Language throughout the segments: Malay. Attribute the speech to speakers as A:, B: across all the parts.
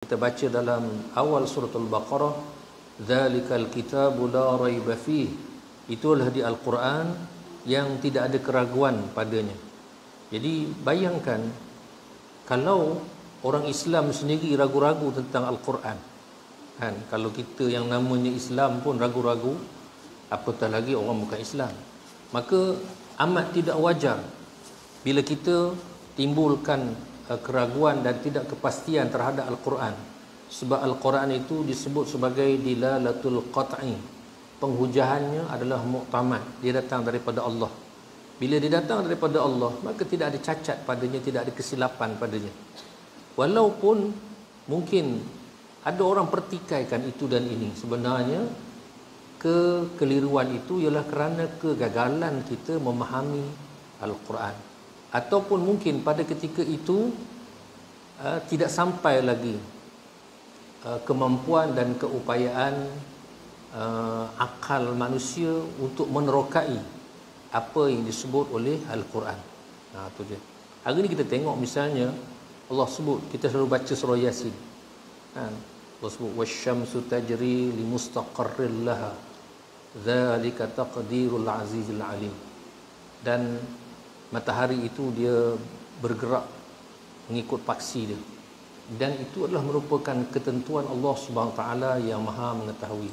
A: Kita baca dalam awal surah Al-Baqarah, "Dzalikal kitabu la raiba fih." Itulah di Al-Quran yang tidak ada keraguan padanya. Jadi bayangkan kalau orang Islam sendiri ragu-ragu tentang Al-Quran, kan? Kalau kita yang namanya Islam pun ragu-ragu, apatah lagi orang bukan Islam. Maka amat tidak wajar bila kita timbulkan keraguan dan tidak kepastian terhadap Al-Quran. Sebab Al-Quran itu disebut sebagai dilalatul qat'i. Penghujahannya adalah muktamad, dia datang daripada Allah. Bila dia datang daripada Allah, maka tidak ada cacat padanya, tidak ada kesilapan padanya. Walaupun mungkin ada orang pertikaikan itu dan ini, sebenarnya kekeliruan itu ialah kerana kegagalan kita memahami Al-Quran. Ataupun mungkin pada ketika itu tidak sampai lagi kemampuan dan keupayaan akal manusia untuk menerokai apa yang disebut oleh Al-Quran. Itu dia. Hari ni kita tengok misalnya Allah sebut, kita selalu baca surah Yasin. Allah sebut wasyamsu tajri limustaqarril laha dzalika taqdirul azizil alim. Dan matahari itu dia bergerak mengikut paksi dia, dan itu adalah merupakan ketentuan Allah Subhanahu Taala yang Maha mengetahui.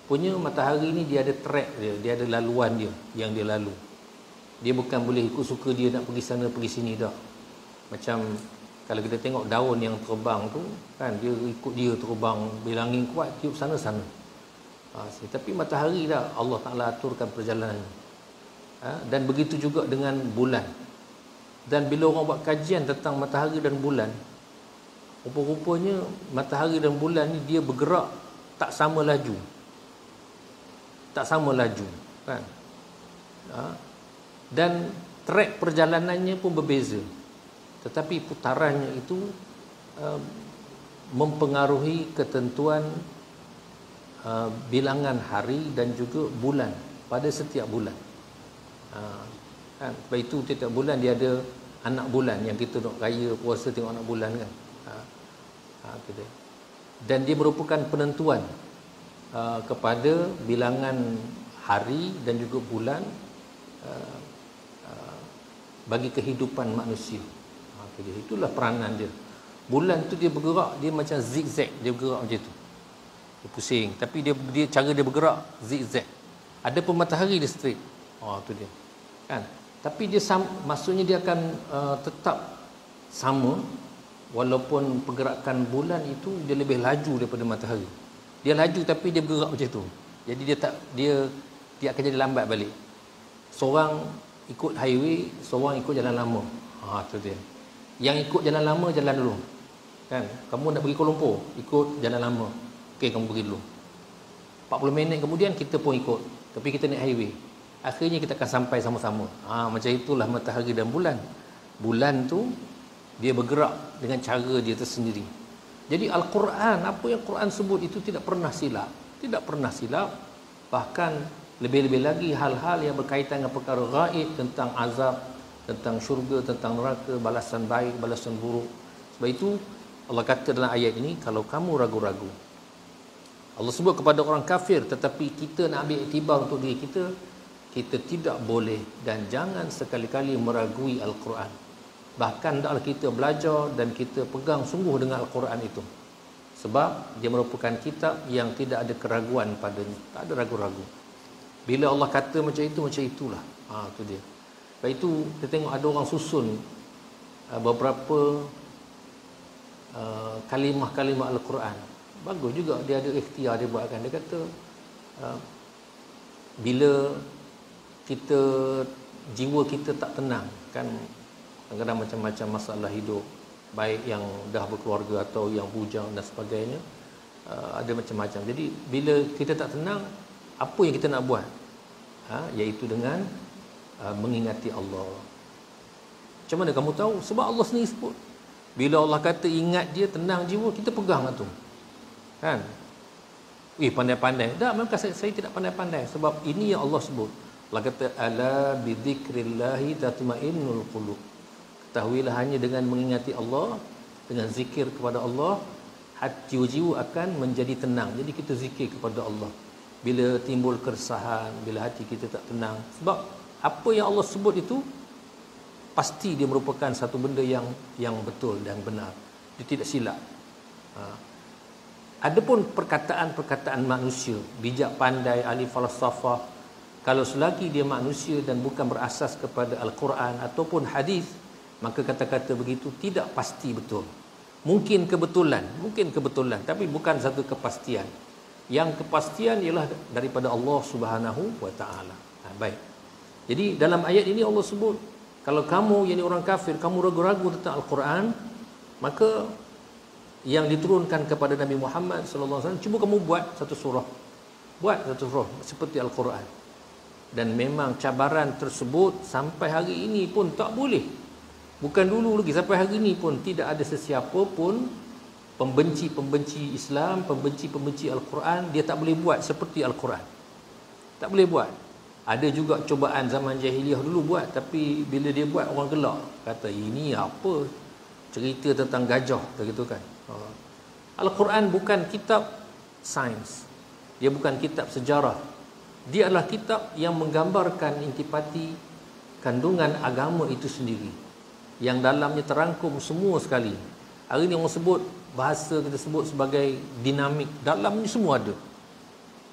A: Punya matahari ni dia ada track dia ada laluan dia yang dia lalu. Dia bukan boleh ikut suka dia nak pergi sana pergi sini dah. Macam kalau kita tengok daun yang terbang tu kan, dia ikut dia terbang, bila angin kuat tiup sana-sana. Tapi matahari dah Allah Taala aturkan perjalanannya. Dan begitu juga dengan bulan. Dan bila orang buat kajian tentang matahari dan bulan, rupa-rupanya matahari dan bulan ni dia bergerak tak sama laju. Tak sama laju, kan? Dan trek perjalanannya pun berbeza. Tetapi putarannya itu mempengaruhi ketentuan bilangan hari dan juga bulan pada setiap bulan. Kan? Sebab itu setiap bulan dia ada anak bulan yang kita nak raya puasa tengok anak bulan kan. Gitu. Dan dia merupakan penentuan kepada bilangan hari dan juga bulan bagi kehidupan manusia. Gitu. Itulah peranan dia. Bulan tu dia bergerak, dia macam zigzag, dia bergerak macam tu. Dia pusing, tapi dia cara dia bergerak zigzag. Ada pun matahari dia straight. Tu dia. Kan? Tapi dia maksudnya dia akan tetap sama walaupun pergerakan bulan itu dia lebih laju daripada matahari. Dia laju tapi dia bergerak macam tu. Jadi dia akan jadi lambat balik. Seorang ikut highway, seorang ikut jalan lama. Tu dia. Yang ikut jalan lama jalan dulu. Kan? Kamu nak pergi Kuala Lumpur, ikut jalan lama. Okey, kamu pergi dulu. 40 minit kemudian kita pun ikut. Tapi kita naik highway. Akhirnya kita akan sampai sama-sama. Macam itulah matahari dan bulan. Bulan tu dia bergerak dengan cara dia tersendiri. Jadi Al-Quran, apa yang Quran sebut itu tidak pernah silap. Tidak pernah silap. Bahkan lebih-lebih lagi hal-hal yang berkaitan dengan perkara gaib, tentang azab, tentang syurga, tentang neraka, balasan baik, balasan buruk. Sebab itu Allah kata dalam ayat ini, kalau kamu ragu-ragu, Allah sebut kepada orang kafir, tetapi kita nak ambil iktibar untuk diri kita, kita tidak boleh dan jangan sekali-kali meragui Al-Quran. Bahkan hendaklah kita belajar dan kita pegang sungguh dengan Al-Quran itu. Sebab dia merupakan kitab yang tidak ada keraguan padanya. Tak ada ragu-ragu. Bila Allah kata macam itu, macam itulah. Itu dia. Sebab itu kita tengok ada orang susun beberapa kalimah-kalimah Al-Quran. Bagus juga, dia ada ikhtiar dia buatkan. Dia kata bila kita jiwa kita tak tenang kan, kadang-kadang macam-macam masalah hidup, baik yang dah berkeluarga atau yang bujang dan sebagainya, ada macam-macam. Jadi bila kita tak tenang, apa yang kita nak buat? Iaitu dengan mengingati Allah. Macam mana kamu tahu? Sebab Allah sendiri sebut. Bila Allah kata ingat dia, tenang jiwa, kita pegang tu. Kan? Pandai-pandai. Tak, memang saya tidak pandai-pandai. Sebab ini yang Allah sebut. Allah kata ala bidzikrillahi tatmainnul qulub. Ketahuilah hanya dengan mengingati Allah, dengan zikir kepada Allah, jiwa-jiwa akan menjadi tenang. Jadi kita zikir kepada Allah bila timbul keresahan, bila hati kita tak tenang. Sebab apa yang Allah sebut itu pasti dia merupakan satu benda yang betul dan benar. Dia tidak silap. Adapun perkataan-perkataan manusia, bijak pandai, ahli falsafah, kalau selagi dia manusia dan bukan berasas kepada Al-Quran ataupun hadis, maka kata-kata begitu tidak pasti betul. Mungkin kebetulan, tapi bukan satu kepastian. Yang kepastian ialah daripada Allah Subhanahu wa taala. Baik. Jadi dalam ayat ini Allah sebut, kalau kamu yang orang kafir, kamu ragu-ragu tentang Al-Quran, maka yang diturunkan kepada Nabi Muhammad sallallahu alaihi wasallam, cuba kamu buat satu surah. Buat satu surah seperti Al-Quran. Dan memang cabaran tersebut sampai hari ini pun tak boleh. Bukan dulu lagi, sampai hari ini pun tidak ada sesiapa pun pembenci-pembenci Islam, pembenci-pembenci Al-Quran, dia tak boleh buat seperti Al-Quran. Tak boleh buat. Ada juga cubaan zaman jahiliah dulu buat, tapi bila dia buat orang gelak. Kata ini apa? Cerita tentang gajah begitu kan. Al-Quran bukan kitab sains. Dia bukan kitab sejarah. Dia adalah kitab yang menggambarkan intipati kandungan agama itu sendiri, yang dalamnya terangkum semua sekali. Hari ni orang sebut, bahasa kita sebut sebagai dinamik, dalamnya semua ada.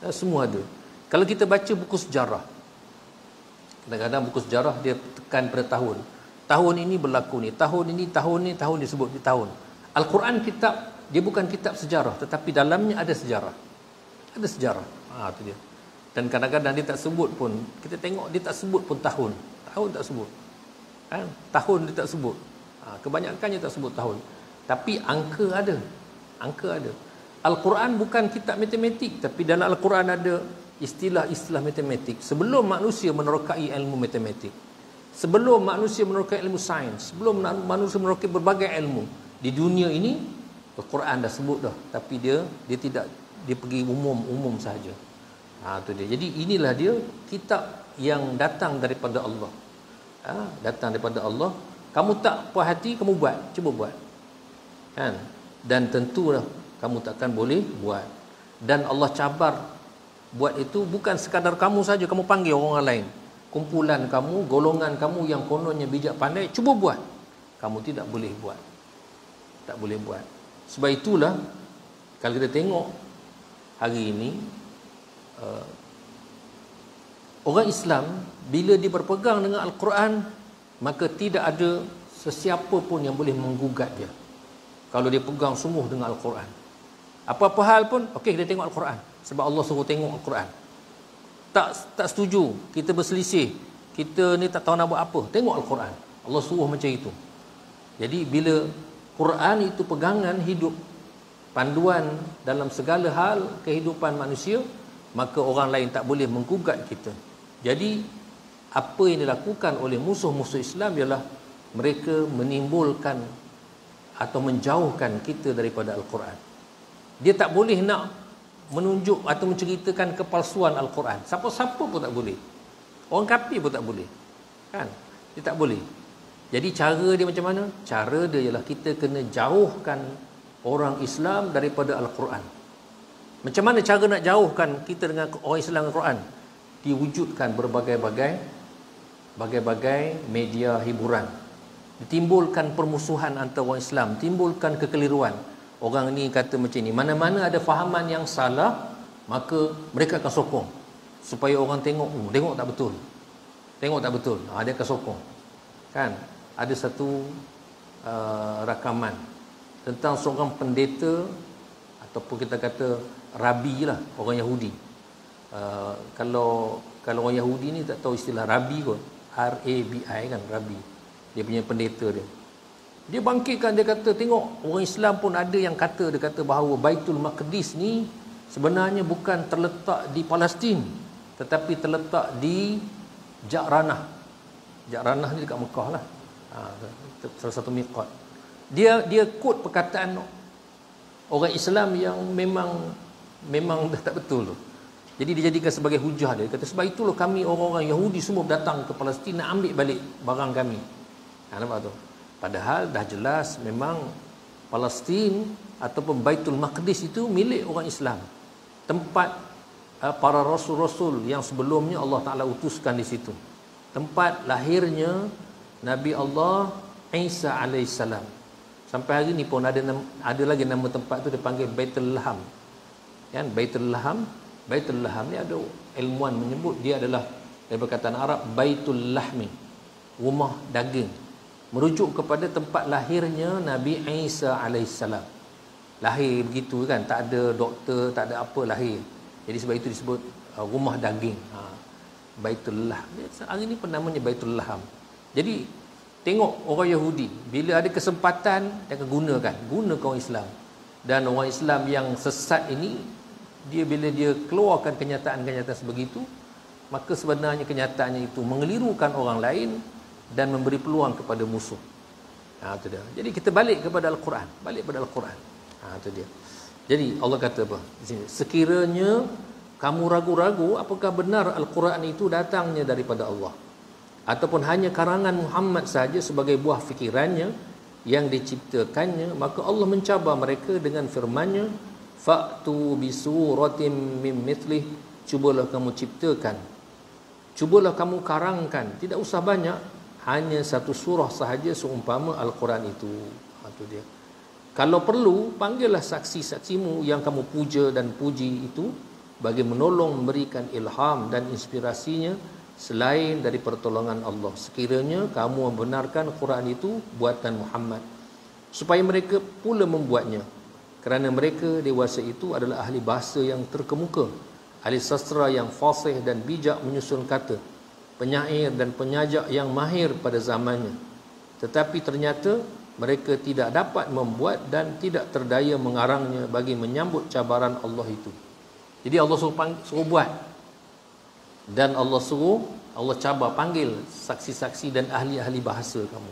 A: Semua ada. Kalau kita baca buku sejarah, kadang-kadang buku sejarah dia tekan pada tahun ini berlaku ni, tahun ni sebut di tahun. Al-Quran kitab, dia bukan kitab sejarah, tetapi dalamnya ada sejarah. Ada sejarah. Tu dia. Dan kadang-kadang dia tak sebut pun, kita tengok dia tak sebut pun tahun tak sebut. Tahun dia tak sebut. Kebanyakannya tak sebut tahun. Tapi angka ada. Al-Quran bukan kitab matematik, tapi dalam Al-Quran ada istilah-istilah matematik. Sebelum manusia menerokai ilmu matematik, sebelum manusia menerokai ilmu sains, sebelum manusia menerokai berbagai ilmu di dunia ini, Al-Quran dah sebut dah. Tapi dia tidak, dia pergi umum sahaja. Tu dia. Jadi inilah dia kitab yang datang daripada Allah. Datang daripada Allah. Kamu tak puas hati, kamu buat. Cuba buat. Kan? Dan tentulah kamu takkan boleh buat. Dan Allah cabar buat itu bukan sekadar kamu saja, kamu panggil orang lain. Kumpulan kamu, golongan kamu yang kononnya bijak pandai, cuba buat. Kamu tidak boleh buat. Tak boleh buat. Sebab itulah kalau kita tengok hari ini, orang Islam bila dia berpegang dengan Al-Quran, maka tidak ada sesiapa pun yang boleh menggugat dia. Kalau dia pegang sungguh dengan Al-Quran, apa-apa hal pun, okey, kita tengok Al-Quran sebab Allah suruh tengok Al-Quran. Tak setuju, kita berselisih, kita ni tak tahu nak buat apa, tengok Al-Quran. Allah suruh macam itu. Jadi bila Quran itu pegangan hidup, panduan dalam segala hal kehidupan manusia, maka orang lain tak boleh menggugat kita. Jadi apa yang dilakukan oleh musuh-musuh Islam ialah mereka menimbulkan atau menjauhkan kita daripada Al-Quran. Dia tak boleh nak menunjuk atau menceritakan kepalsuan Al-Quran. Siapa-siapa pun tak boleh. Orang kafir pun tak boleh. Kan? Dia tak boleh. Jadi cara dia macam mana? Cara dia ialah kita kena jauhkan orang Islam daripada Al-Quran. Macam mana cara nak jauhkan kita dengan orang Islam Al-Quran? Diwujudkan berbagai media hiburan. Ditimbulkan permusuhan antara orang Islam, timbulkan kekeliruan. Orang ni kata macam ni, mana-mana ada fahaman yang salah, maka mereka akan sokong supaya orang tengok, tengok tak betul. Dia akan sokong. Kan? Ada satu rakaman tentang seorang pendeta ataupun kita kata rabi lah, orang Yahudi. Kalau orang Yahudi ni tak tahu istilah rabi kot, R-A-B-I kan, rabi. Dia punya pendeta dia. Dia bangkitkan, dia kata, tengok, orang Islam pun ada yang kata, dia kata bahawa Baitul Maqdis ni sebenarnya bukan terletak di Palestin, tetapi terletak di Ja'ranah. Ja'ranah ni dekat Mekah lah. Salah satu miqat. Dia quote perkataan orang Islam yang memang dah tak betul tu. Jadi dia jadikan sebagai hujah dia. Dia kata sebab itulah kami orang-orang Yahudi semua datang ke Palestin nak ambil balik barang kami. Nampak tu? Padahal dah jelas memang Palestin ataupun Baitul Maqdis itu milik orang Islam. Tempat para rasul-rasul yang sebelumnya Allah Ta'ala utuskan di situ. Tempat lahirnya Nabi Allah Isa alaihissalam. Sampai hari ni pun ada lagi nama tempat tu dipanggil Baitul Laham. Kan, Baitul Laham. Baitul Laham ni ada ilmuwan menyebut dia adalah dari perkataan Arab Baitul Lahmi, rumah daging, merujuk kepada tempat lahirnya Nabi Isa alaihissalam. Lahir begitu kan, tak ada doktor, tak ada apa, lahir. Jadi sebab itu disebut rumah daging. Baitul Laham. Hari ni pun namanya Baitul Laham. Jadi tengok orang Yahudi bila ada kesempatan dia akan guna orang Islam. Dan orang Islam yang sesat ini, dia bila dia keluarkan kenyataan-kenyataan sebegitu, maka sebenarnya kenyataannya itu mengelirukan orang lain dan memberi peluang kepada musuh. Itu dia. Jadi kita balik kepada Al-Quran, itu dia. Jadi Allah kata apa di sini? Sekiranya kamu ragu-ragu apakah benar Al-Quran itu datangnya daripada Allah, ataupun hanya karangan Muhammad sahaja sebagai buah fikirannya yang diciptakannya, maka Allah mencabar mereka dengan firman-Nya, fa'tu bisuratin mim mithlih, cubalah kamu ciptakan, cubalah kamu karangkan, tidak usah banyak, hanya satu surah sahaja seumpama Al-Quran itu. Itu dia. Kalau perlu, panggillah saksi-saksimu yang kamu puja dan puji itu bagi menolong memberikan ilham dan inspirasinya selain dari pertolongan Allah, sekiranya kamu membenarkan Quran itu buatan Muhammad, supaya mereka pula membuatnya, kerana mereka dewasa itu adalah ahli bahasa yang terkemuka, ahli sastra yang fasih dan bijak menyusun kata, penyair dan penyajak yang mahir pada zamannya. Tetapi ternyata mereka tidak dapat membuat dan tidak terdaya mengarangnya bagi menyambut cabaran Allah itu. Jadi Allah suruh buat, dan Allah cabar, panggil saksi-saksi dan ahli-ahli bahasa kamu.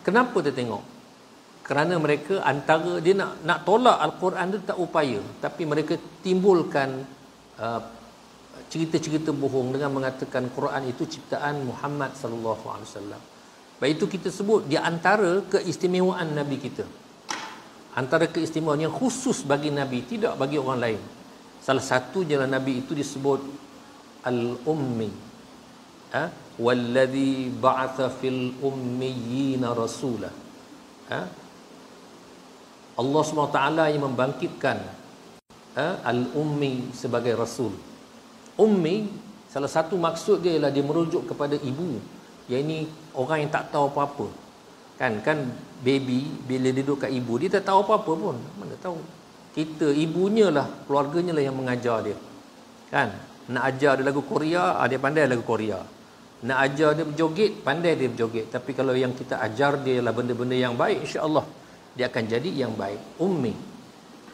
A: Kenapa dia tengok? Kerana mereka antara dia nak tolak Al-Quran itu tak upaya, tapi mereka timbulkan cerita-cerita bohong dengan mengatakan Quran itu ciptaan Muhammad sallallahu alaihi wasallam. Baik itu kita sebut di antara keistimewaan Nabi kita. Antara keistimewaan yang khusus bagi Nabi, tidak bagi orang lain. Salah satunya Nabi itu disebut Al-Ummi. Walladhi ba'atha fil ummiyina rasulah. Allah SWT yang membangkitkan Al-Ummi sebagai Rasul. Ummi, salah satu maksud dia ialah dia merujuk kepada ibu, yang ini orang yang tak tahu apa-apa. Kan baby bila dia duduk kat ibu, dia tak tahu apa-apa pun. Mana tahu. Kita, ibunya lah, keluarganya lah yang mengajar dia. Kan? Nak ajar dia lagu Korea, dia pandai lagu Korea. Nak ajar dia berjoget, pandai dia berjoget. Tapi kalau yang kita ajar dia lah benda-benda yang baik, insya-Allah dia akan jadi yang baik. Ummi.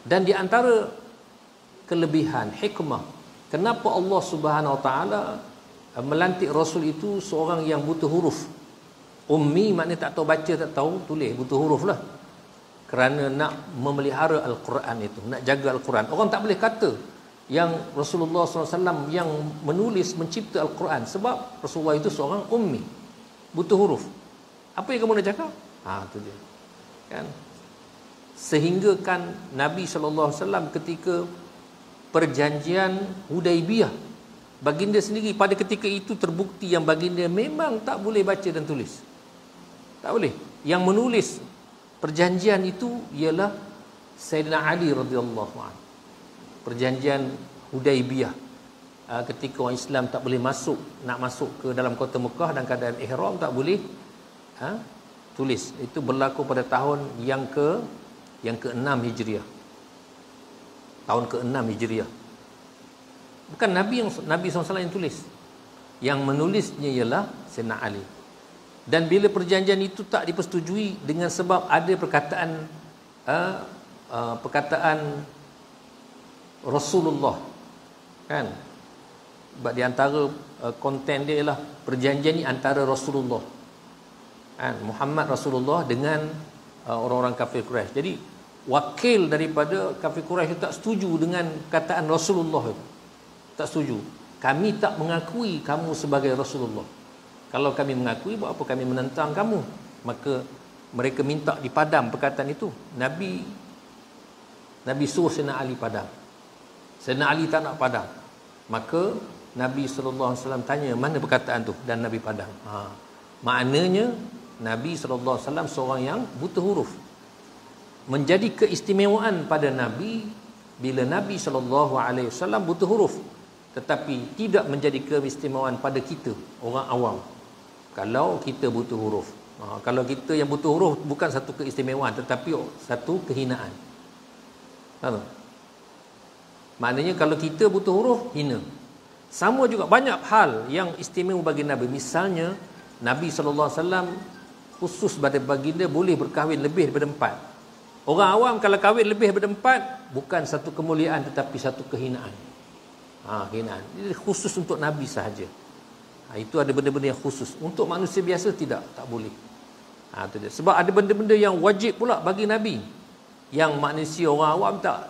A: Dan di antara kelebihan, hikmah, kenapa Allah Subhanahu Wa Taala melantik Rasul itu seorang yang buta huruf. Ummi maknanya tak tahu baca, tak tahu tulis, buta huruf lah. Kerana nak memelihara Al-Quran itu, nak jaga Al-Quran. Orang tak boleh kata yang Rasulullah SAW yang menulis, mencipta Al-Quran, sebab Rasulullah itu seorang ummi, buta huruf. Apa yang kamu nak cakap? Itu dia. Kan? Sehingga kan Nabi SAW ketika perjanjian Hudaibiyah, baginda sendiri pada ketika itu terbukti yang baginda memang tak boleh baca dan tulis. Tak boleh. Yang menulis perjanjian itu ialah Sayyidina Ali radhiyallahu anhu. Perjanjian Hudaibiyah. Ketika orang Islam tak boleh nak masuk ke dalam kota Mekah dan keadaan ihram, tak boleh tulis. Itu berlaku pada tahun yang ke-6 Hijriah. Tahun ke-6 Hijriah. Bukan Nabi SAW yang tulis. Yang menulisnya ialah Sayyidina Ali. Dan bila perjanjian itu tak dipersetujui dengan sebab ada perkataan Rasulullah, kan? Sebab di antara konten dia ialah perjanjian ni antara Rasulullah, kan? Muhammad Rasulullah dengan orang-orang kafir Quraisy. Jadi wakil daripada kafir Quraisy tak setuju dengan perkataan Rasulullah itu. Tak setuju. Kami tak mengakui kamu sebagai Rasulullah. Kalau kami mengakui, buat apa kami menentang kamu? Maka mereka minta dipadam perkataan itu. Nabi Nabi suruh Sayyidina Ali padam. Sayyidina Ali tak nak padam. Maka Nabi SAW tanya, mana perkataan tu? Dan Nabi padam. Maknanya Nabi SAW seorang yang buta huruf. Menjadi keistimewaan pada Nabi bila Nabi SAW buta huruf, tetapi tidak menjadi keistimewaan pada kita orang awam kalau kita buta huruf. Kalau kita yang buta huruf bukan satu keistimewaan, tetapi satu kehinaan. Tahu? Maknanya kalau kita buta huruf, hina. Sama juga banyak hal yang istimewa bagi Nabi. Misalnya Nabi SAW khusus pada baginda boleh berkahwin lebih daripada 4. Orang awam kalau kahwin lebih daripada 4, bukan satu kemuliaan tetapi satu kehinaan. Kehinaan. Ini khusus untuk Nabi sahaja. Itu ada benda-benda yang khusus. Untuk manusia biasa tidak, tak boleh. Itu dia. Sebab ada benda-benda yang wajib pula bagi Nabi, yang manusia orang awam tak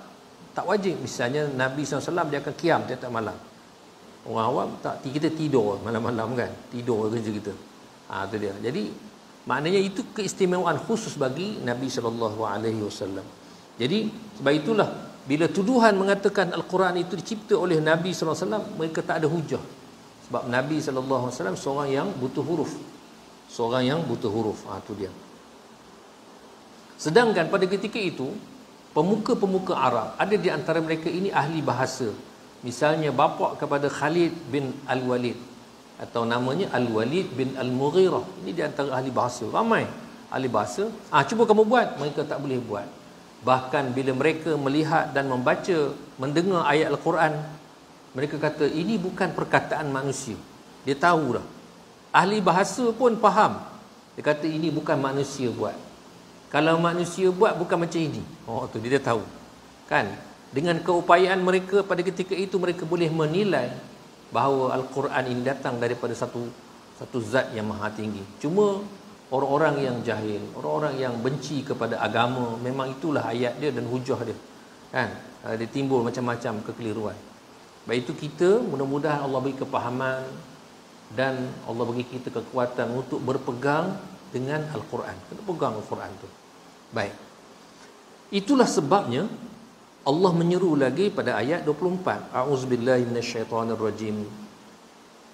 A: wajib. Misalnya Nabi SAW dia akan qiyam tiap malam. Orang awam tak, kita tidur malam-malam kan. Tidur kerja kita. Itu dia. Jadi maknanya itu keistimewaan khusus bagi Nabi SAW. Jadi sebab itulah bila tuduhan mengatakan Al-Quran itu dicipta oleh Nabi SAW, mereka tak ada hujah. Sebab Nabi SAW seorang yang buta huruf. Seorang yang buta huruf. Itu dia. Sedangkan pada ketika itu, pemuka-pemuka Arab, ada di antara mereka ini ahli bahasa. Misalnya bapa kepada Khalid bin Al-Walid, atau namanya Al-Walid bin Al-Mughirah. Ini di antara ahli bahasa. Ramai ahli bahasa. Cuba kamu buat. Mereka tak boleh buat. Bahkan bila mereka melihat dan membaca, mendengar ayat Al-Quran, mereka kata ini bukan perkataan manusia. Dia tahu dah. Ahli bahasa pun faham. Dia kata ini bukan manusia buat. Kalau manusia buat bukan macam ini. Tu dia tahu. Kan? Dengan keupayaan mereka pada ketika itu, mereka boleh menilai bahawa Al-Quran ini datang daripada satu zat yang maha tinggi. Cuma orang-orang yang jahil, orang-orang yang benci kepada agama, memang itulah ayat dia dan hujah dia. Kan? Dia timbul macam-macam kekeliruan. Baik itu kita, mudah-mudahan Allah beri kepahaman dan Allah bagi kita kekuatan untuk berpegang dengan Al-Quran. Kita pegang Al-Quran tu. Baik. Itulah sebabnya Allah menyeru lagi pada ayat 24. A'udzubillahi minasyaitonirrajim.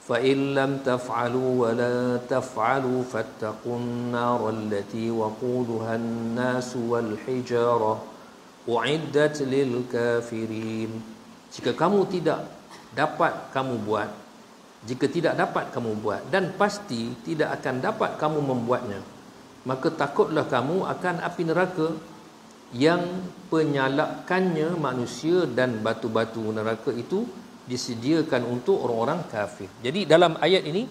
A: Fa in lam taf'alu wa la taf'alu fattaqun naral lati waquduha an-nas wal hijarah u'iddat lil kafirin. Jika kamu tidak dapat kamu buat, jika tidak dapat kamu buat, dan pasti tidak akan dapat kamu membuatnya, maka takutlah kamu akan api neraka yang penyalakannya manusia dan batu-batu neraka itu disediakan untuk orang-orang kafir. Jadi dalam ayat ini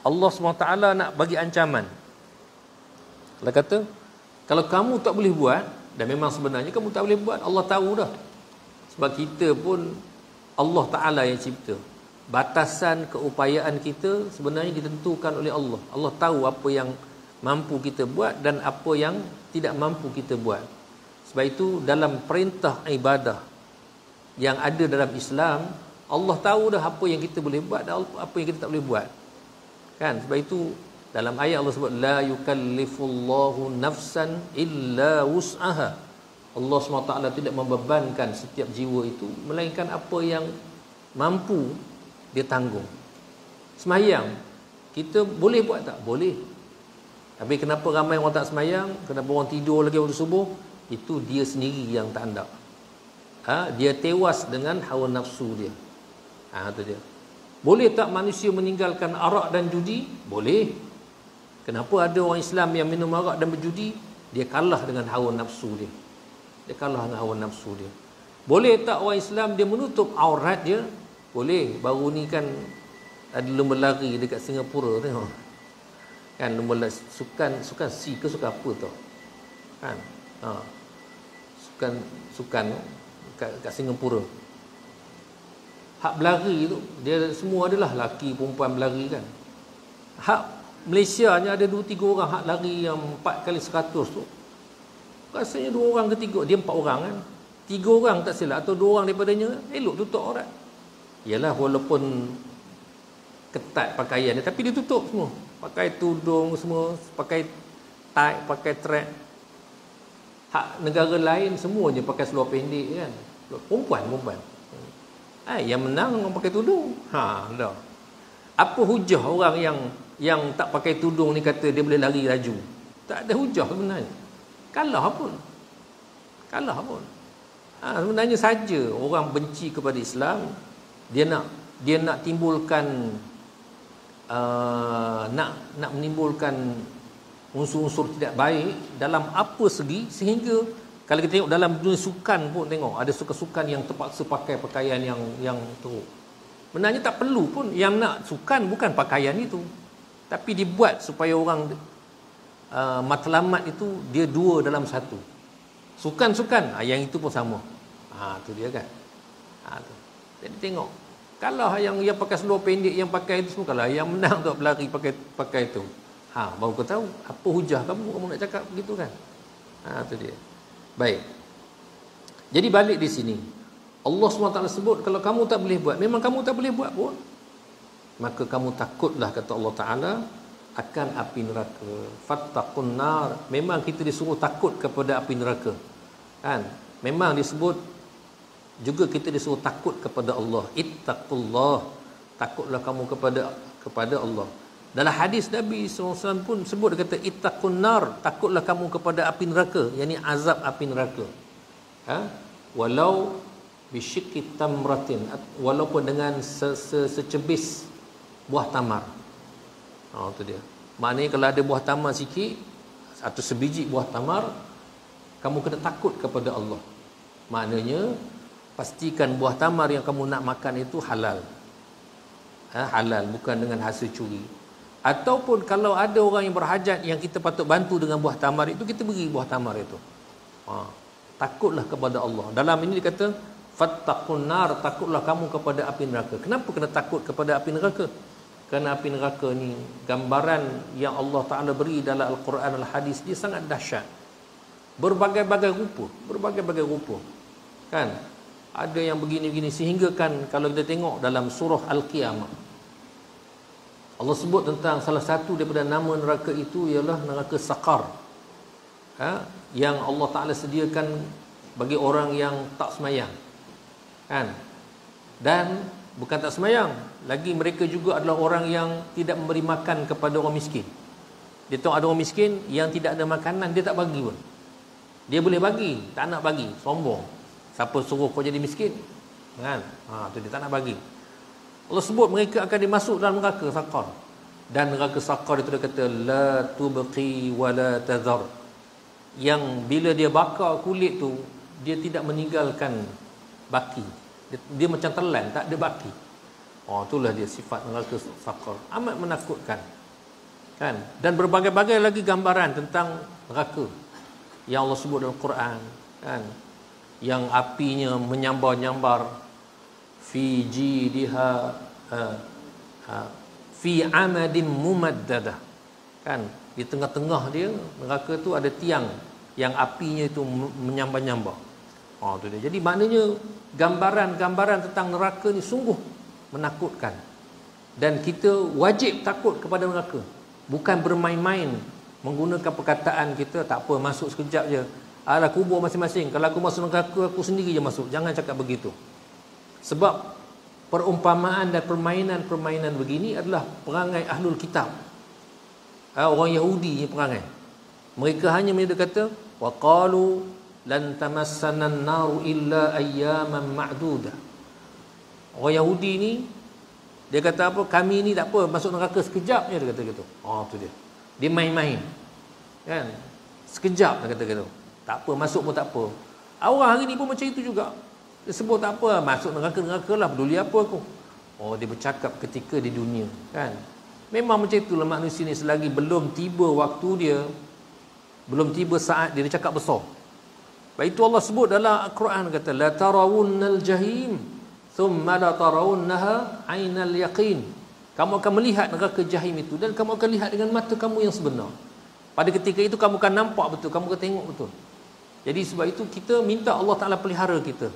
A: Allah SWT nak bagi ancaman. Allah kata, kalau kamu tak boleh buat, dan memang sebenarnya kamu tak boleh buat, Allah tahu dah. Sebab kita pun Allah Ta'ala yang cipta. Batasan keupayaan kita sebenarnya ditentukan oleh Allah. Allah tahu apa yang mampu kita buat dan apa yang tidak mampu kita buat. Sebab itu dalam perintah ibadah yang ada dalam Islam, Allah tahu dah apa yang kita boleh buat dan apa yang kita tak boleh buat. Kan? Sebab itu dalam ayat Allah sebut la yukallifullahu nafsan illa wus'aha. Allah SWT tidak membebankan setiap jiwa itu melainkan apa yang mampu dia tanggung. Semayang kita boleh buat tak? Boleh. Tapi kenapa ramai orang tak semayang? Kenapa orang tidur lagi waktu subuh? Itu dia sendiri yang tak hendak. Dia tewas dengan hawa nafsu dia. Itu dia. Boleh tak manusia meninggalkan arak dan judi? Boleh. Kenapa ada orang Islam yang minum arak dan berjudi? Dia kalah dengan hawa nafsu dia. Dia kalah dengan hawa nafsu dia. Boleh tak orang Islam dia menutup aurat dia? Boleh. Baru ni kan ada lomba lari dekat Singapura tengok. Kan lomba lari, sukan C ke sukan apa tau. Kan? Sukan kat Singapura. Hak berlari tu dia semua adalah laki perempuan berlari kan. Hak Malaysia hanya ada 2-3 orang hak lari yang 4 kali 100 tu. Rasanya 2 orang ke 3, dia 4 orang kan. 3 orang tak silap atau 2 orang daripadanya elok tutup aurat. Yalah walaupun ketat pakaian dia tapi dia tutup semua. Pakai tudung semua, pakai tie, pakai track. Hak negara lain semuanya pakai seluar pendek kan. Perempuan. Yang menang orang pakai tudung. Dah. Apa hujah orang yang tak pakai tudung ni kata dia boleh lari laju? Tak ada hujah sebenarnya. Kalah pun. Sebenarnya saja orang benci kepada Islam, dia nak timbulkan nak menimbulkan unsur-unsur tidak baik dalam apa segi, sehingga kalau kita tengok dalam dunia sukan pun, tengok ada sukan-sukan yang terpaksa pakai pakaian yang teruk. Sebenarnya tak perlu pun, yang nak sukan bukan pakaian itu, tapi dibuat supaya orang matlamat itu dia dua dalam satu. Sukan yang itu pun sama. Tu dia kan. Tu. Jadi tengok, kalau yang pakai seluar pendek, yang pakai itu semua, kalau yang menang tu berlari pakai itu, baru kau tahu apa hujah kamu nak cakap begitu kan. Tu dia. Baik. Jadi balik di sini, Allah SWT sebut kalau kamu tak boleh buat, memang kamu tak boleh buat pun, maka kamu takutlah, kata Allah Ta'ala, akan api neraka. Fattaqun nar. Memang kita disuruh takut kepada api neraka kan. Memang disebut juga kita disuruh takut kepada Allah. Ittaqullah. Takutlah kamu kepada Allah. Dalam hadis Nabi SAW pun sebut, dia kata ittaqun nar, takutlah kamu kepada api neraka, yakni azab api neraka. Walau bisyikki tamratin, walaupun dengan secebis buah tamar. Itu dia. Maknanya kalau ada buah tamar sikit atau sebiji buah tamar, kamu kena takut kepada Allah. Maknanya pastikan buah tamar yang kamu nak makan itu halal. Halal, bukan dengan hasil curi. Ataupun kalau ada orang yang berhajat yang kita patut bantu dengan buah tamar itu, kita beri buah tamar itu. Takutlah kepada Allah. Dalam ini dikata fattaqun nar, takutlah kamu kepada api neraka. Kenapa kena takut kepada api neraka? Kerana api neraka ni, gambaran yang Allah Ta'ala beri dalam Al-Quran Al-Hadis, dia sangat dahsyat. Berbagai-bagai rupa kan. Ada yang begini-begini, sehingga kan kalau kita tengok dalam surah Al-Qiyamah, Allah sebut tentang salah satu daripada nama neraka itu ialah neraka Saqar, yang Allah Ta'ala sediakan bagi orang yang tak semayang kan. Dan bukan tak semayang lagi, mereka juga adalah orang yang tidak memberi makan kepada orang miskin. Dia tahu ada orang miskin yang tidak ada makanan, dia tak bagi pun. Dia boleh bagi, tak nak bagi, sombong. Siapa suruh kau jadi miskin kan? Tu dia tak nak bagi. Allah sebut mereka akan dimasuk dalam neraka Saqar. Dan neraka Saqar itu dia kata la tubqi wa la tadhar, yang bila dia bakar kulit tu, dia tidak meninggalkan baki. Dia macam telan, tak ada baki. Itulah dia sifat neraka Saqar. Amat menakutkan kan. Dan berbagai-bagai lagi gambaran tentang neraka yang Allah sebut dalam Quran kan, yang apinya menyambar-nyambar fi jidiha fi amadin mumaddadah kan. Di tengah-tengah dia neraka tu ada tiang yang apinya itu menyambar-nyambar. Tu dia. Jadi maknanya gambaran-gambaran tentang neraka ni sungguh menakutkan, dan kita wajib takut kepada neraka. Bukan bermain-main menggunakan perkataan kita, tak apa masuk sekejap je, alah kubur masing-masing, kalau aku masuk neraka aku sendiri je masuk. Jangan cakap begitu. Sebab perumpamaan dan permainan-permainan begini adalah perangai ahlul kitab, orang Yahudi ni perangai. Mereka hanya kata wa qalu lan tamassana an-nar illa ayyaman ma'dudah. Orang Yahudi ni dia kata apa, kami ni tak apa masuk neraka sekejap je, dia kata gitu. Tu dia. Dia main-main kan, sekejap dia kata gitu. Tak apa, masuk pun tak apa. Orang hari ni pun macam itu juga. Dia sebut tak apa, masuk neraka lah, peduli apa aku. Dia bercakap ketika di dunia kan. Memang macam itulah manusia ni, selagi belum tiba waktu dia, belum tiba saat dia cakap besar. Baik itu Allah sebut dalam Al-Quran, kata la tarawunnal jahim thumma la tarawunnaha ainal yaqin. Kamu akan melihat neraka jahim itu, dan kamu akan lihat dengan mata kamu yang sebenar. Pada ketika itu kamu akan nampak betul, kamu akan tengok betul. Jadi sebab itu kita minta Allah Ta'ala pelihara kita.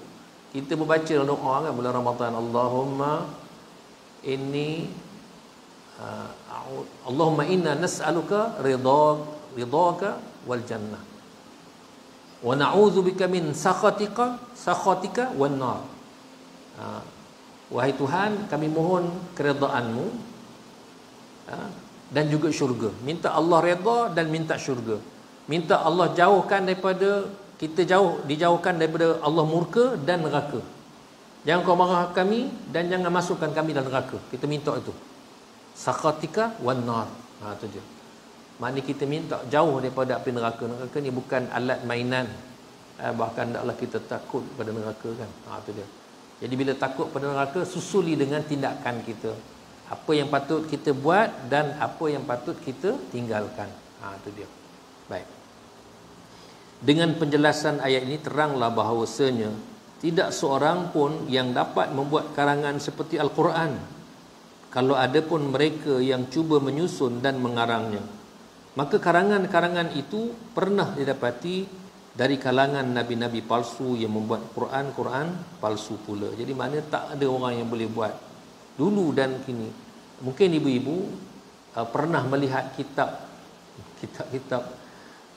A: Kita membaca doa kan bulan Ramadan, Allahumma inni Allahumma inna nas'aluka ridhaka wal jannah. Wa na'udzubika min sakhatika wan nar. Wahai Tuhan, kami mohon keredaan-Mu dan juga syurga. Minta Allah redha dan minta syurga. Minta Allah jauhkan daripada kita, dijauhkan daripada Allah murka dan neraka. Jangan kau marah kami dan jangan masukkan kami dalam neraka. Kita minta itu. Sakhatika wan nar. Tu je. Maknanya kita minta jauh daripada api neraka. Neraka ni bukan alat mainan. Bahkan hendaklah kita takut pada neraka kan. Tu dia. Jadi bila takut pada neraka, susuli dengan tindakan kita. Apa yang patut kita buat dan apa yang patut kita tinggalkan. Itu dia. Baik. Dengan penjelasan ayat ini teranglah bahawasanya tidak seorang pun yang dapat membuat karangan seperti Al-Quran, kalau ada pun mereka yang cuba menyusun dan mengarangnya. Maka karangan-karangan itu pernah didapati dari kalangan nabi-nabi palsu yang membuat Quran palsu pula. Jadi maknanya tak ada orang yang boleh buat dulu dan kini. Mungkin ibu-ibu pernah melihat kitab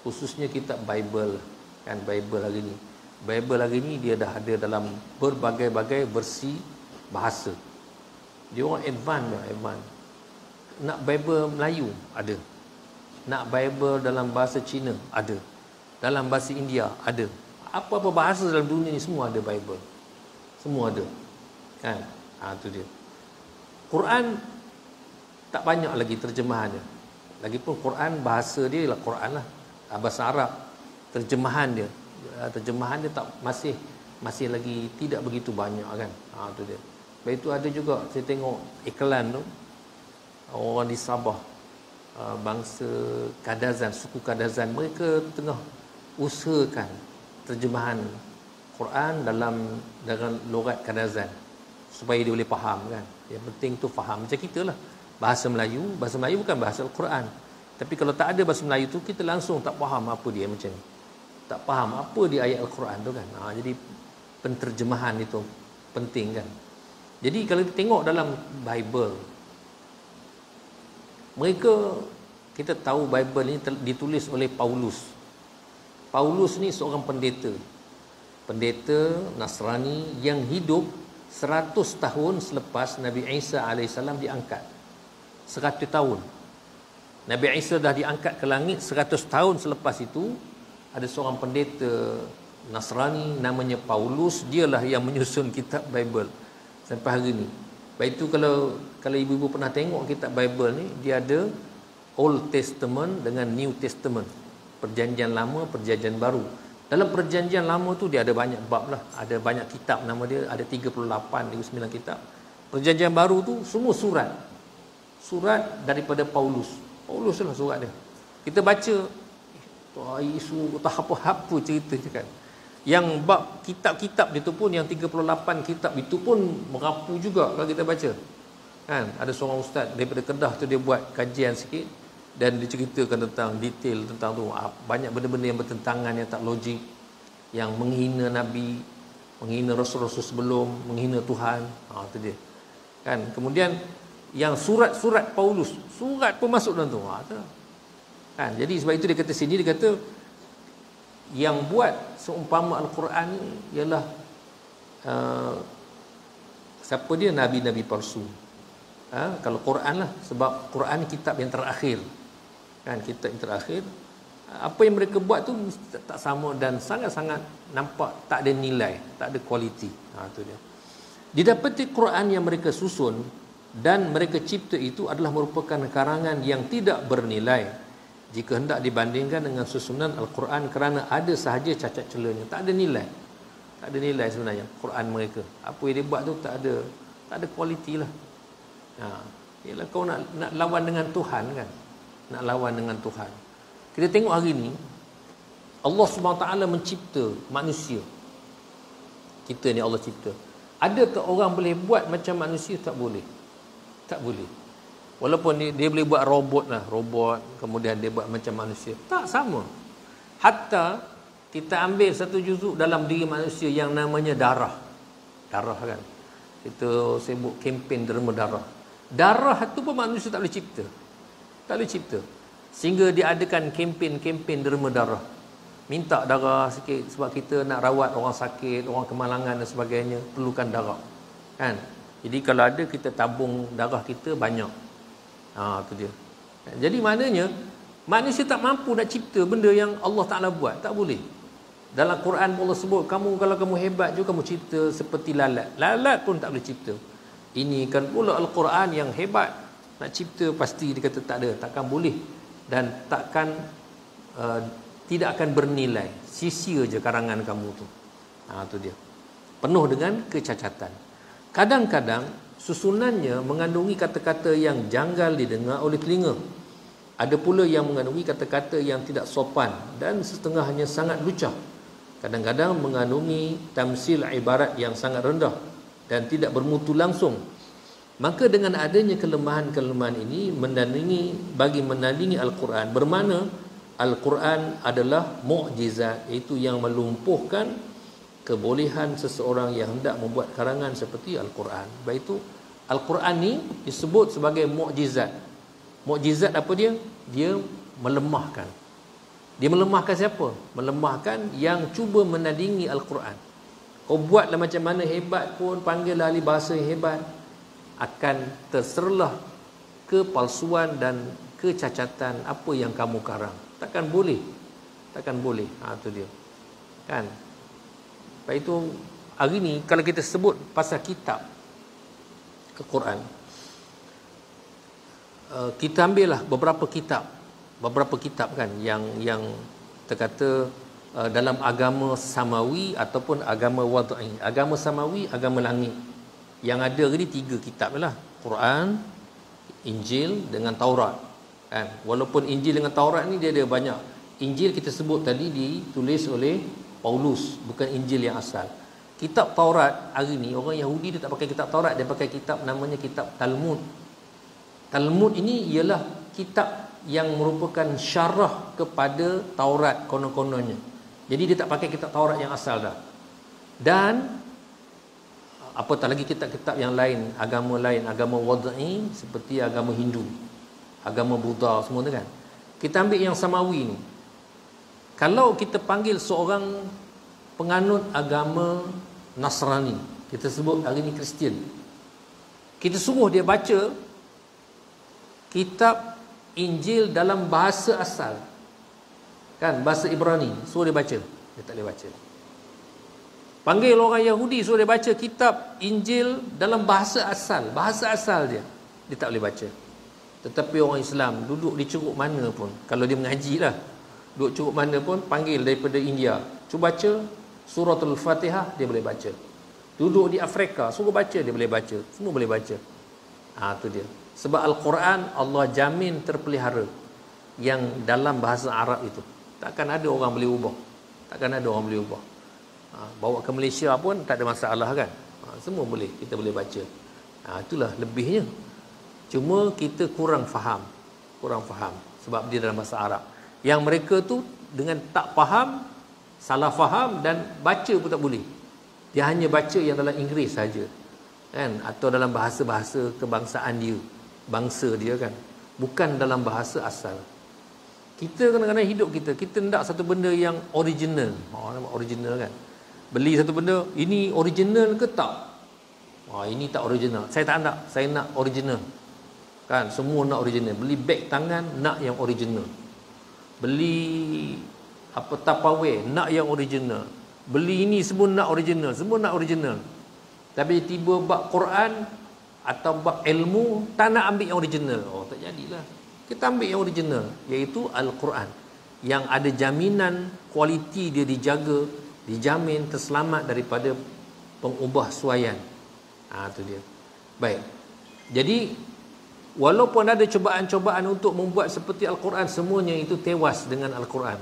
A: khususnya kitab Bible kan. Bible hari ni dia dah ada dalam berbagai-bagai versi bahasa. Dia orang advance. Nak Bible Melayu ada, nak Bible dalam bahasa Cina ada, dalam bahasa India ada, apa-apa bahasa dalam dunia ni semua ada Bible, semua ada kan. Tu dia. Quran tak banyak lagi terjemahannya. Lagipun Quran bahasa dia ialah Quran lah, bahasa Arab. Terjemahan dia tak masih lagi tidak begitu banyak kan. Tu dia. Lepas itu ada juga saya tengok iklan tu, orang di Sabah, bangsa Kadazan, suku Kadazan, mereka tengah usahakan terjemahan Quran dalam logat Kadazan supaya dia boleh faham kan. Yang penting tu faham. Macam kita lah, bahasa Melayu bukan bahasa Al-Quran. Tapi kalau tak ada bahasa Melayu tu, kita langsung tak faham apa dia macam ni, tak faham apa dia ayat Al-Quran tu kan. Jadi penterjemahan itu penting kan. Jadi kalau kita tengok dalam Bible, kita tahu Bible ni ditulis oleh Paulus. Paulus ni seorang pendeta Nasrani yang hidup 100 tahun selepas Nabi Isa AS diangkat. 100 tahun. Nabi Isa dah diangkat ke langit, 100 tahun selepas itu ada seorang pendeta Nasrani namanya Paulus. Dialah yang menyusun kitab Bible sampai hari ni. Baik itu kalau ibu-ibu pernah tengok kitab Bible ni, dia ada Old Testament dengan New Testament, Perjanjian Lama, Perjanjian Baru. Dalam Perjanjian Lama tu dia ada banyak bab lah, ada banyak kitab, nama dia ada 39 kitab. Perjanjian Baru tu semua surat daripada Paulus lah surat dia. Kita baca isu tak apa cerita je kan. Yang bab kitab-kitab dia tu pun, yang 38 kitab itu pun merapu juga kalau kita baca kan. Ada seorang ustaz daripada Kedah tu, dia buat kajian sikit dan dia ceritakan tentang detail tentang tu. Banyak benda-benda yang bertentangan, yang tak logik, yang menghina Nabi, menghina Rasul-Rasul sebelum, menghina Tuhan. Itu dia kan. Kemudian yang surat-surat Paulus, surat pun masuk dalam tu kan. Jadi sebab itu dia kata sini, dia kata yang buat seumpama Al-Quran ni ialah siapa dia? Nabi-Nabi palsu. Kalau Quran lah, sebab Quran ni kitab yang terakhir kan, kitab yang terakhir. Apa yang mereka buat tu tak sama dan sangat-sangat nampak tak ada nilai, tak ada kualiti. Tu dia. Didapati Quran yang mereka susun dan mereka cipta itu adalah merupakan karangan yang tidak bernilai jika hendak dibandingkan dengan susunan Al-Quran, kerana ada sahaja cacat celanya. Tak ada nilai sebenarnya Quran mereka. Apa yang dia buat tu tak ada kualiti lah. Ialah kau nak lawan dengan Tuhan kan, nak lawan dengan Tuhan. Kita tengok hari ni Allah SWT mencipta manusia. Kita ni Allah cipta. Adakah orang boleh buat macam manusia? Tak boleh. Walaupun dia boleh buat robot, kemudian dia buat macam manusia, tak sama. Hatta kita ambil satu juzuk dalam diri manusia yang namanya darah kan. Kita sebut kempen derma darah tu pun manusia tak boleh cipta. Sehingga diadakan kempen derma darah. minta darah sikit sebab kita nak rawat orang sakit, orang kemalangan dan sebagainya, perlukan darah. Kan? Jadi kalau ada, kita tabung darah kita banyak. Tu dia. Jadi maknanya manusia tak mampu nak cipta benda yang Allah Taala buat, tak boleh. Dalam Quran Allah sebut, kalau kamu hebat juga kamu cipta seperti lalat. Lalat pun tak boleh cipta. Ini kan pula Al-Quran yang hebat. Nak cipta pasti dia kata tak ada, takkan boleh, dan takkan tidak akan bernilai. Sia-sia je karangan kamu tu. Tu dia. Penuh dengan kecacatan. Kadang-kadang susunannya mengandungi kata-kata yang janggal didengar oleh telinga. Ada pula yang mengandungi kata-kata yang tidak sopan dan setengahnya sangat lucah. Kadang-kadang mengandungi tamsil ibarat yang sangat rendah dan tidak bermutu langsung. Maka dengan adanya kelemahan-kelemahan ini menandingi Al-Quran, bermakna Al-Quran adalah mukjizat, iaitu yang melumpuhkan kebolehan seseorang yang hendak membuat karangan seperti Al-Quran. Sebab itu Al-Quran ni disebut sebagai mukjizat. Mukjizat apa dia? Dia melemahkan. Dia melemahkan siapa? Melemahkan yang cuba menandingi Al-Quran. Kau buatlah macam mana hebat pun, panggillah ahli bahasa yang hebat, akan terserlah kepalsuan dan kecacatan apa yang kamu karang. Takkan boleh. Takkan boleh. Tu dia. Kan? Sebab itu hari ni kalau kita sebut pasal kitab Al-Quran, kita ambillah beberapa kitab kan yang terkata dalam agama samawi ataupun agama wad'i. Agama samawi, agama langit. Yang ada ni 3 kitab lah. Quran, Injil dengan Taurat. Kan? Walaupun Injil dengan Taurat ni dia ada banyak. Injil kita sebut tadi ditulis oleh Paulus, bukan Injil yang asal. Kitab Taurat hari ni orang Yahudi dia tak pakai kitab Taurat, dia pakai kitab namanya kitab Talmud. Talmud ini ialah kitab yang merupakan syarah kepada Taurat konon-kononnya. Jadi dia tak pakai kitab Taurat yang asal dah. Dan apatah lagi kitab-kitab yang lain, agama wad'i seperti agama Hindu, agama Buddha semua tu kan. Kita ambil yang samawi ni. Kalau kita panggil seorang penganut agama Nasrani, kita sebut hari ni Kristian, kita suruh dia baca kitab Injil dalam bahasa asal, kan, bahasa Ibrani, suruh dia baca, dia tak boleh baca. Panggil orang Yahudi, suruh dia baca kitab Injil dalam bahasa asal dia tak boleh baca. Tetapi orang Islam duduk di ceruk mana pun, kalau dia mengaji lah, duduk ceruk mana pun, panggil daripada India, cuba baca Suratul Fatihah, dia boleh baca. Duduk di Afrika, suruh baca, dia boleh baca. Semua boleh baca. Tu dia. Sebab Al-Quran Allah jamin terpelihara yang dalam bahasa Arab itu. Takkan ada orang boleh ubah. Bawa ke Malaysia pun tak ada masalah kan. Semua boleh, kita boleh baca. Itulah lebihnya. Cuma kita kurang faham sebab dia dalam bahasa Arab. Yang mereka tu dengan tak faham, salah faham, dan baca pun tak boleh. Dia hanya baca yang dalam Inggeris saja, kan, atau dalam bahasa-bahasa kebangsaan dia, bangsa dia kan, bukan dalam bahasa asal. Kita kadang-kadang hidup kita nak satu benda yang original. Original kan. Beli satu benda, ini original ke tak? Ini tak original. Saya tak nak, saya nak original. Kan, semua nak original. Beli beg tangan, nak yang original. Beli Tupperware, nak yang original. Beli ini semua nak original, Tapi tiba bab Quran atau bab ilmu, tak nak ambil yang original. Tak jadilah. Kita ambil yang original, iaitu Al-Quran, yang ada jaminan kualiti dia dijaga, dijamin terselamat daripada pengubah suaian. Itu dia. Baik. Jadi walaupun ada cobaan-cobaan untuk membuat seperti Al-Quran, semuanya itu tewas dengan Al-Quran.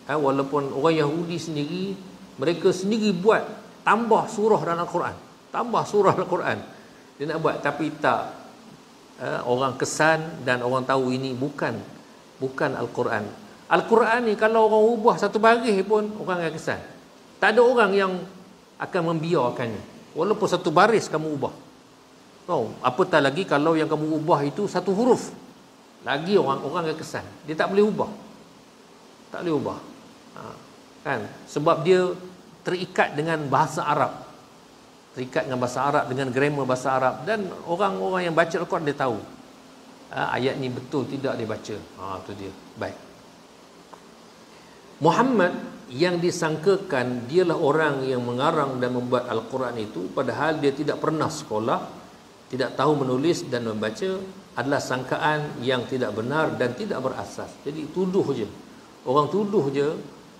A: Walaupun orang Yahudi sendiri, mereka sendiri buat tambah surah dalam Al-Quran, dia nak buat, tapi tak. Orang kesan dan orang tahu ini bukan Al-Quran. Al-Quran ni kalau orang ubah satu baris pun orang akan kesan. Tak ada orang yang akan membiarkannya walaupun satu baris kamu ubah. Apatah lagi kalau yang kamu ubah itu satu huruf, lagi orang akan kesan. Dia tak boleh ubah. kan, sebab dia terikat dengan bahasa Arab, dengan grammar bahasa Arab, dan orang-orang yang baca Al-Quran dia tahu ayat ni betul tidak dia baca. Tu dia. Baik. Muhammad yang disangkakan dialah orang yang mengarang dan membuat Al-Quran itu, padahal dia tidak pernah sekolah, tidak tahu menulis dan membaca, adalah sangkaan yang tidak benar dan tidak berasas. Jadi tuduh je. Orang tuduh je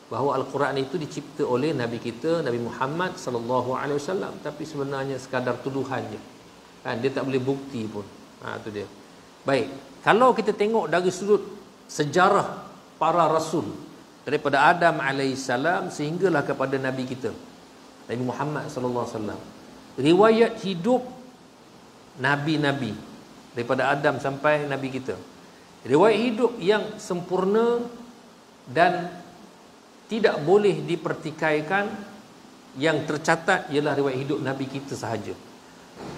A: bahawa Al-Quran itu dicipta oleh Nabi kita, Nabi Muhammad sallallahu alaihi wasallam, tapi sebenarnya sekadar tuduhan je. Kan, dia tak boleh bukti pun. Tu dia. Baik. Kalau kita tengok dari sudut sejarah para rasul, daripada Adam alaihissalam sehinggalah kepada Nabi kita Nabi Muhammad sallallahu alaihi wasallam, riwayat hidup nabi-nabi daripada Adam sampai Nabi kita, riwayat hidup yang sempurna dan tidak boleh dipertikaikan, yang tercatat ialah riwayat hidup Nabi kita sahaja.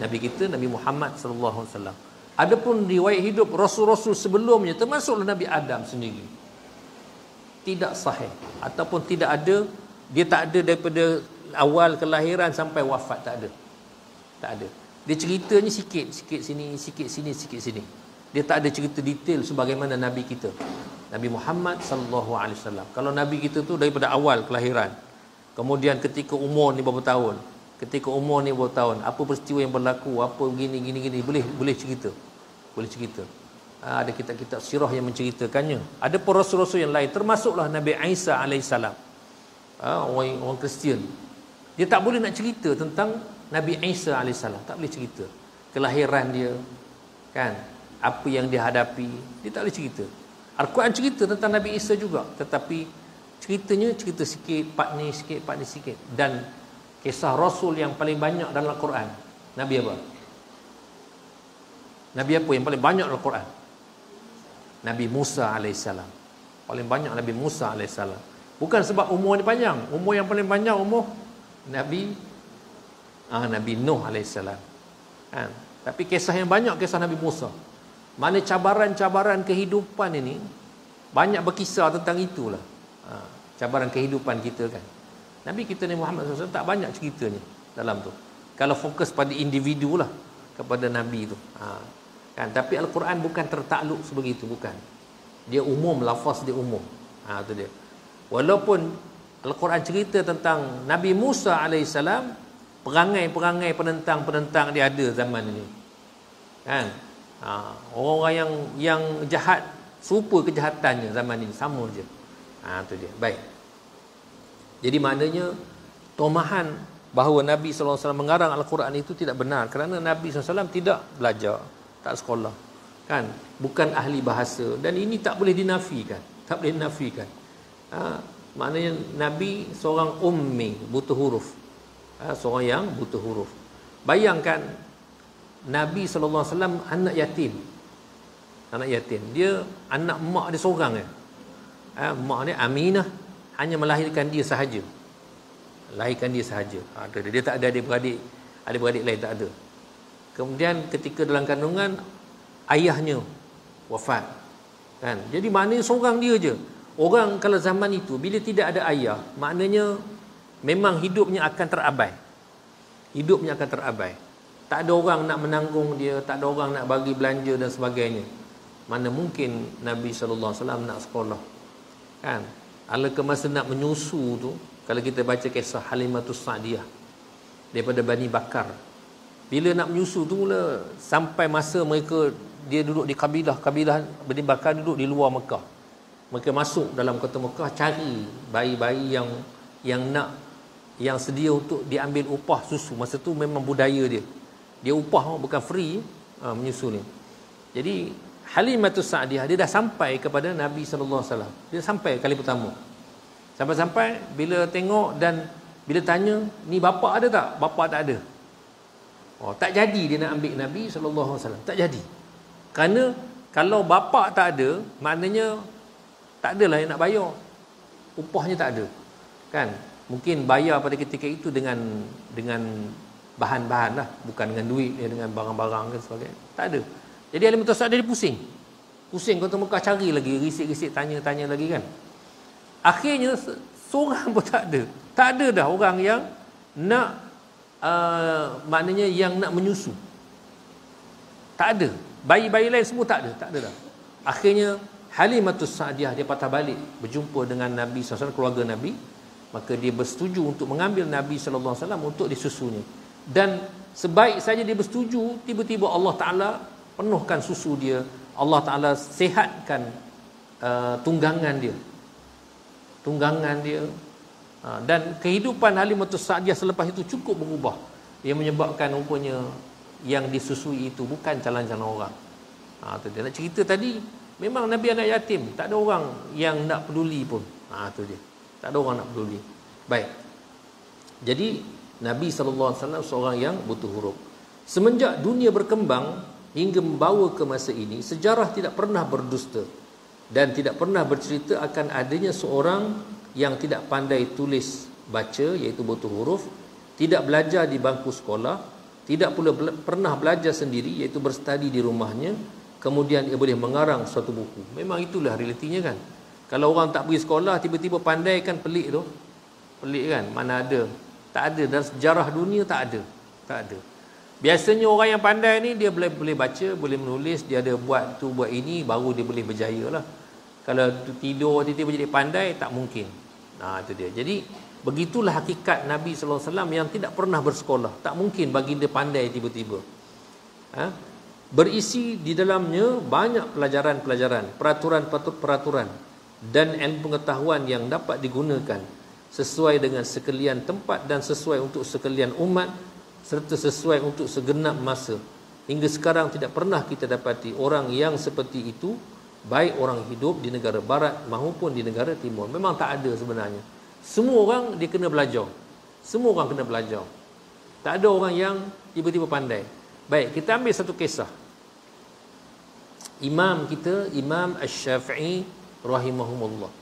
A: Nabi kita, Nabi Muhammad sallallahu alaihi wasallam. Adapun riwayat hidup rasul-rasul sebelumnya, termasuklah Nabi Adam sendiri, tidak sahih ataupun tidak ada, dia tak ada daripada awal kelahiran sampai wafat, tak ada. Dia ceritanya sikit sini. Dia tak ada cerita detail sebagaimana Nabi kita, Nabi Muhammad sallallahu alaihi wasallam. Kalau Nabi kita tu daripada awal kelahiran, kemudian ketika umur ni berapa tahun, apa peristiwa yang berlaku, apa gini, boleh cerita. Ada kitab-kitab sirah yang menceritakannya. Ada pun rasul-rasul yang lain, termasuklah Nabi Isa alaihissalam. Orang Kristian, dia tak boleh nak cerita tentang Nabi Isa alaihissalam, tak boleh cerita kelahiran dia, kan, apa yang dia hadapi, dia tak boleh cerita. Al-Quran cerita tentang Nabi Isa juga, tetapi ceritanya cerita sikit, part ni sikit. Dan kisah rasul yang paling banyak dalam Al-Quran, Nabi apa yang paling banyak dalam Al-Quran? Nabi Musa alaihissalam. Paling banyak Nabi Musa alaihissalam. Bukan sebab umur dia panjang. Umur yang paling panjang umur Nabi Nuh alaihissalam. Kan? Tapi kisah yang banyak kisah Nabi Musa. Mana cabaran-cabaran kehidupan ini banyak berkisar tentang itulah. Cabaran kehidupan kita, kan. Nabi kita ni Muhammad SAW tak banyak ceritanya dalam tu. Kalau fokus pada individu lah, kepada Nabi tu. Kan, tapi Al-Quran bukan tertakluk sebegitu, bukan. Dia umum, lafaz dia umum. Tu dia. Walaupun Al-Quran cerita tentang Nabi Musa alaihissalam, perangai-perangai penentang dia ada zaman ini. Kan? Orang-orang yang jahat serupa kejahatannya zaman ini, sama je. Tu dia. Baik. Jadi maknanya tomahan bahawa Nabi SAW mengarang Al-Quran itu tidak benar, kerana Nabi SAW tidak belajar, tak sekolah, kan, bukan ahli bahasa, dan ini tak boleh dinafikan. Maknanya Nabi seorang ummi, buta huruf, seorang yang buta huruf. Bayangkan Nabi SAW anak yatim, dia anak mak dia seorang je. Mak dia Aminah hanya melahirkan dia sahaja. Dia tak ada adik-beradik lain, tak ada. Kemudian ketika dalam kandungan, ayahnya wafat, kan. Jadi maknanya seorang dia je. Orang kalau zaman itu bila tidak ada ayah, maknanya memang hidupnya akan terabai. Tak ada orang nak menanggung dia, tak ada orang nak bagi belanja dan sebagainya. Mana mungkin Nabi SAW nak sekolah, kan. Ala kemasa nak menyusu tu, kalau kita baca kisah Halimatus Sa'diyah daripada Bani Bakar, bila nak menyusu tu mula, sampai masa dia duduk di kabilah Bani Bakar, duduk di luar Mekah. Mereka masuk dalam kota Mekah cari bayi-bayi yang sedia untuk diambil upah susu. Masa tu memang budaya dia upah, bukan free menyusu ni. Jadi Halimatus Sa'diyah dia dah sampai kepada Nabi SAW. Dia sampai kali pertama. Sampai bila tengok dan bila tanya, ni bapa ada tak? Bapa tak ada. Tak jadi dia nak ambil Nabi SAW. Tak jadi. Kerana kalau bapa tak ada, maknanya tak adalah yang nak bayar. Upahnya tak ada. Kan? Mungkin bayar pada ketika itu dengan bahan-bahan lah, bukan dengan duit, dengan barang-barang dan sebagainya. Tak ada. Jadi Halimatus Sa'diyah dia pusing kota Mekah, cari lagi, risik-risik, tanya-tanya lagi, kan. Akhirnya Seorang pun tak ada. Tak ada dah orang yang nak maknanya yang nak menyusu. Tak ada. Bayi-bayi lain semua tak ada. Tak ada dah. Akhirnya Halimatus Sa'diyah dia patah balik berjumpa dengan Nabi SAW, keluarga Nabi. Maka dia bersetuju untuk mengambil Nabi SAW untuk disusunya. Dan sebaik saja dia bersetuju, tiba-tiba Allah Ta'ala penuhkan susu dia. Allah Ta'ala sihatkan tunggangan dia. Dan kehidupan Halimatus Sa'diyah selepas itu cukup berubah. Dia menyebabkan rupanya yang disusui itu bukan calon-calon orang. Tu dia nak cerita tadi, memang Nabi anak yatim, tak ada orang yang nak peduli pun. Tu dia. Tak ada orang nak peduli. Baik. Jadi Nabi SAW seorang yang butuh huruf. Semenjak dunia berkembang hingga membawa ke masa ini, sejarah tidak pernah berdusta dan tidak pernah bercerita akan adanya seorang yang tidak pandai tulis baca, iaitu butuh huruf, tidak belajar di bangku sekolah, tidak pula pernah belajar sendiri, iaitu berstudy di rumahnya, kemudian ia boleh mengarang suatu buku. Memang itulah realitinya kan. Kalau orang tak pergi sekolah tiba-tiba pandai kan, pelik tu. Pelik kan? Mana ada? Tak ada. Dalam sejarah dunia tak ada. Tak ada. Biasanya orang yang pandai ni dia boleh baca, boleh menulis, dia ada buat tu buat ini, baru dia boleh berjaya lah. Kalau tidur tiba-tiba jadi pandai, tak mungkin. Itu dia. Jadi begitulah hakikat Nabi SAW yang tidak pernah bersekolah. Tak mungkin bagi dia pandai tiba-tiba. Berisi di dalamnya banyak pelajaran-pelajaran, peraturan-peraturan dan ilmu pengetahuan yang dapat digunakan sesuai dengan sekalian tempat dan sesuai untuk sekalian umat serta sesuai untuk segenap masa. Hingga sekarang tidak pernah kita dapati orang yang seperti itu, baik orang hidup di negara barat maupun di negara timur. Memang tak ada sebenarnya. Semua orang dia kena belajar. Semua orang kena belajar. Tak ada orang yang tiba-tiba pandai. Baik, kita ambil satu kisah. Imam kita, Imam Asy-Syafi'i rahimahumullah.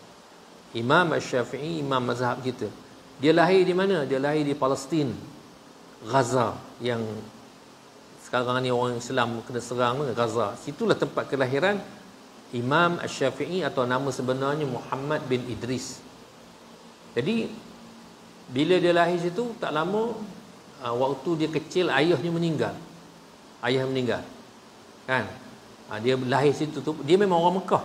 A: Imam Asy-Syafi'i, imam mazhab kita. Dia lahir di mana? Dia lahir di Palestin, Gaza, yang sekarang ni orang Islam kena serang Gaza. Situlah tempat kelahiran Imam Asy-Syafi'i, atau nama sebenarnya Muhammad bin Idris. Jadi bila dia lahir situ, tak lama waktu dia kecil ayahnya meninggal. Ayah meninggal. Kan? Dia lahir situ tu, dia memang orang Mekah.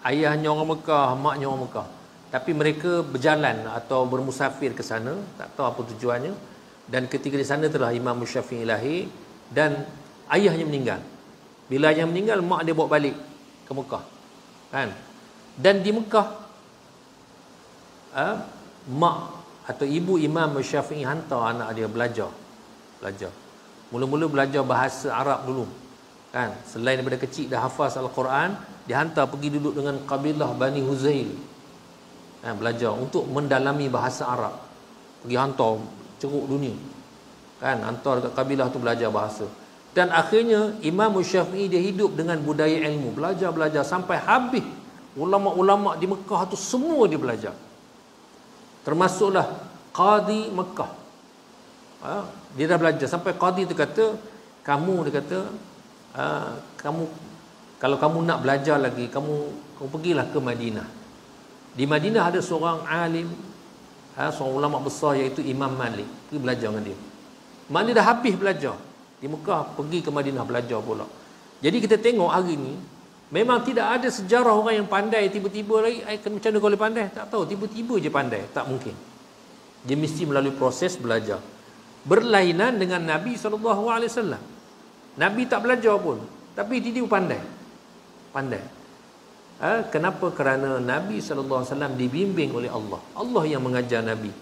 A: Ayahnya orang Mekah, maknya orang Mekah. Tapi mereka berjalan atau bermusafir ke sana, tak tahu apa tujuannya. Dan ketika di sana telah Imam Syafi'i lahir dan ayahnya meninggal. Bila ayah meninggal, mak dia bawa balik ke Mekah. Kan? Dan di Mekah, mak atau ibu Imam Syafi'i hantar anak dia belajar. Mula-mula belajar bahasa Arab dulu. Kan? Selain daripada kecil dah hafaz Al-Quran, dia hantar pergi duduk dengan kabilah Bani Huzail. Belajar untuk mendalami bahasa Arab. Pergi hantar ceruk dunia. Kan? Hantar dekat kabilah tu belajar bahasa. Dan akhirnya Imam Syafi'i dia hidup dengan budaya ilmu, belajar sampai habis. Ulama-ulama di Mekah tu semua dia belajar. Termasuklah Qadi Mekah. Dia dah belajar sampai Qadi tu kata, kamu kalau kamu nak belajar lagi, kamu pergilah ke Madinah. Di Madinah ada seorang alim, seorang ulama besar, iaitu Imam Malik. Pergi belajar dengan dia. Mak dia dah habis belajar di Mekah, pergi ke Madinah belajar pula. Jadi kita tengok hari ni, memang tidak ada sejarah orang yang pandai tiba-tiba lagi, macam mana kau boleh pandai? Tak tahu, tiba-tiba je pandai. Tak mungkin. Dia mesti melalui proses belajar. Berlainan dengan Nabi SAW. Nabi tak belajar pun, tapi dia pandai. Kenapa? Kerana Nabi SAW dibimbing oleh Allah. Allah yang mengajar Nabi.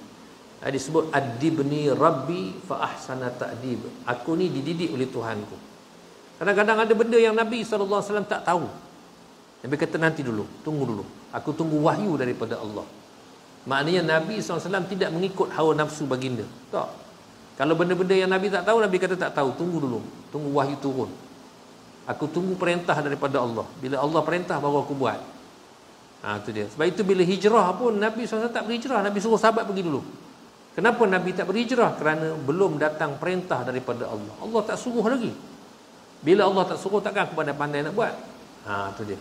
A: Disebut adibni rabbi fa ahsana ta'dib. Aku ni dididik oleh Tuhanku. Kadang-kadang ada benda yang Nabi SAW tak tahu. Nabi kata nanti dulu, tunggu dulu. Aku tunggu wahyu daripada Allah. Maknanya Nabi SAW tidak mengikut hawa nafsu baginda. Tak. Kalau benda-benda yang Nabi tak tahu, Nabi kata tak tahu, tunggu dulu. Tunggu wahyu turun. Aku tunggu perintah daripada Allah. Bila Allah perintah baru aku buat. Itu dia. Sebab itu bila hijrah pun Nabi SAW tak berhijrah. Nabi suruh sahabat pergi dulu. Kenapa Nabi tak berhijrah? Kerana belum datang perintah daripada Allah. Allah tak suruh lagi. Bila Allah tak suruh, takkan aku pandai nak buat. Itu dia.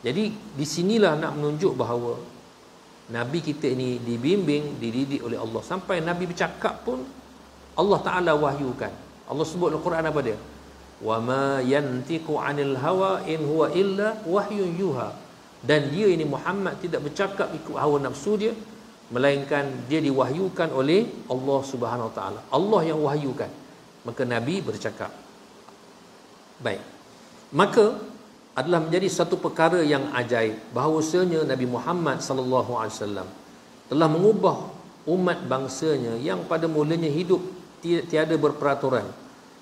A: Jadi di sinilah nak menunjuk bahawa Nabi kita ini dibimbing, dididik oleh Allah. Sampai Nabi bercakap pun Allah Ta'ala wahyukan. Allah sebut dalam Quran apa dia? Wa ma yantiqu 'anil hawa in huwa illa wahyun yuha. Dan dia ini Muhammad tidak bercakap ikut hawa nafsu dia, melainkan dia diwahyukan oleh Allah Subhanahu Wa Ta'ala. Allah yang wahyukan. Maka Nabi bercakap. Baik. Maka adalah menjadi satu perkara yang ajaib bahawasanya Nabi Muhammad sallallahu alaihi wasallam telah mengubah umat bangsanya yang pada mulanya hidup tiada berperaturan,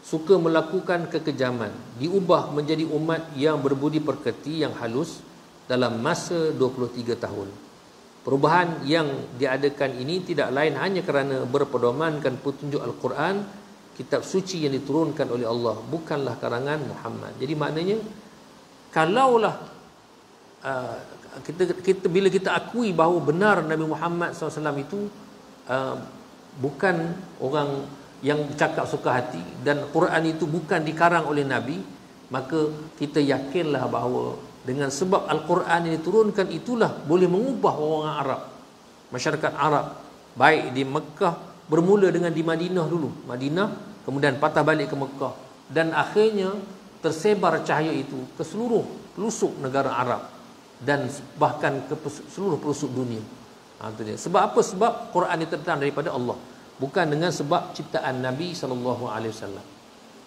A: suka melakukan kekejaman, diubah menjadi umat yang berbudi pekerti, yang halus dalam masa 23 tahun. Perubahan yang diadakan ini tidak lain hanya kerana berpedomankan petunjuk Al-Quran, kitab suci yang diturunkan oleh Allah, bukanlah karangan Muhammad. Jadi maknanya, kalaulah kita bila kita akui bahawa benar Nabi Muhammad SAW itu bukan orang yang cakap suka hati, dan Quran itu bukan dikarang oleh Nabi, maka kita yakinlah bahawa dengan sebab Al-Quran yang diturunkan itulah boleh mengubah orang Arab, masyarakat Arab, baik di Mekah, bermula dengan di Madinah dulu, Madinah, kemudian patah balik ke Mekah, dan akhirnya tersebar cahaya itu ke seluruh pelosok negara Arab dan bahkan ke seluruh pelosok dunia. Itu dia. Sebab apa? Sebab Quran itu datang daripada Allah, bukan dengan sebab ciptaan Nabi SAW.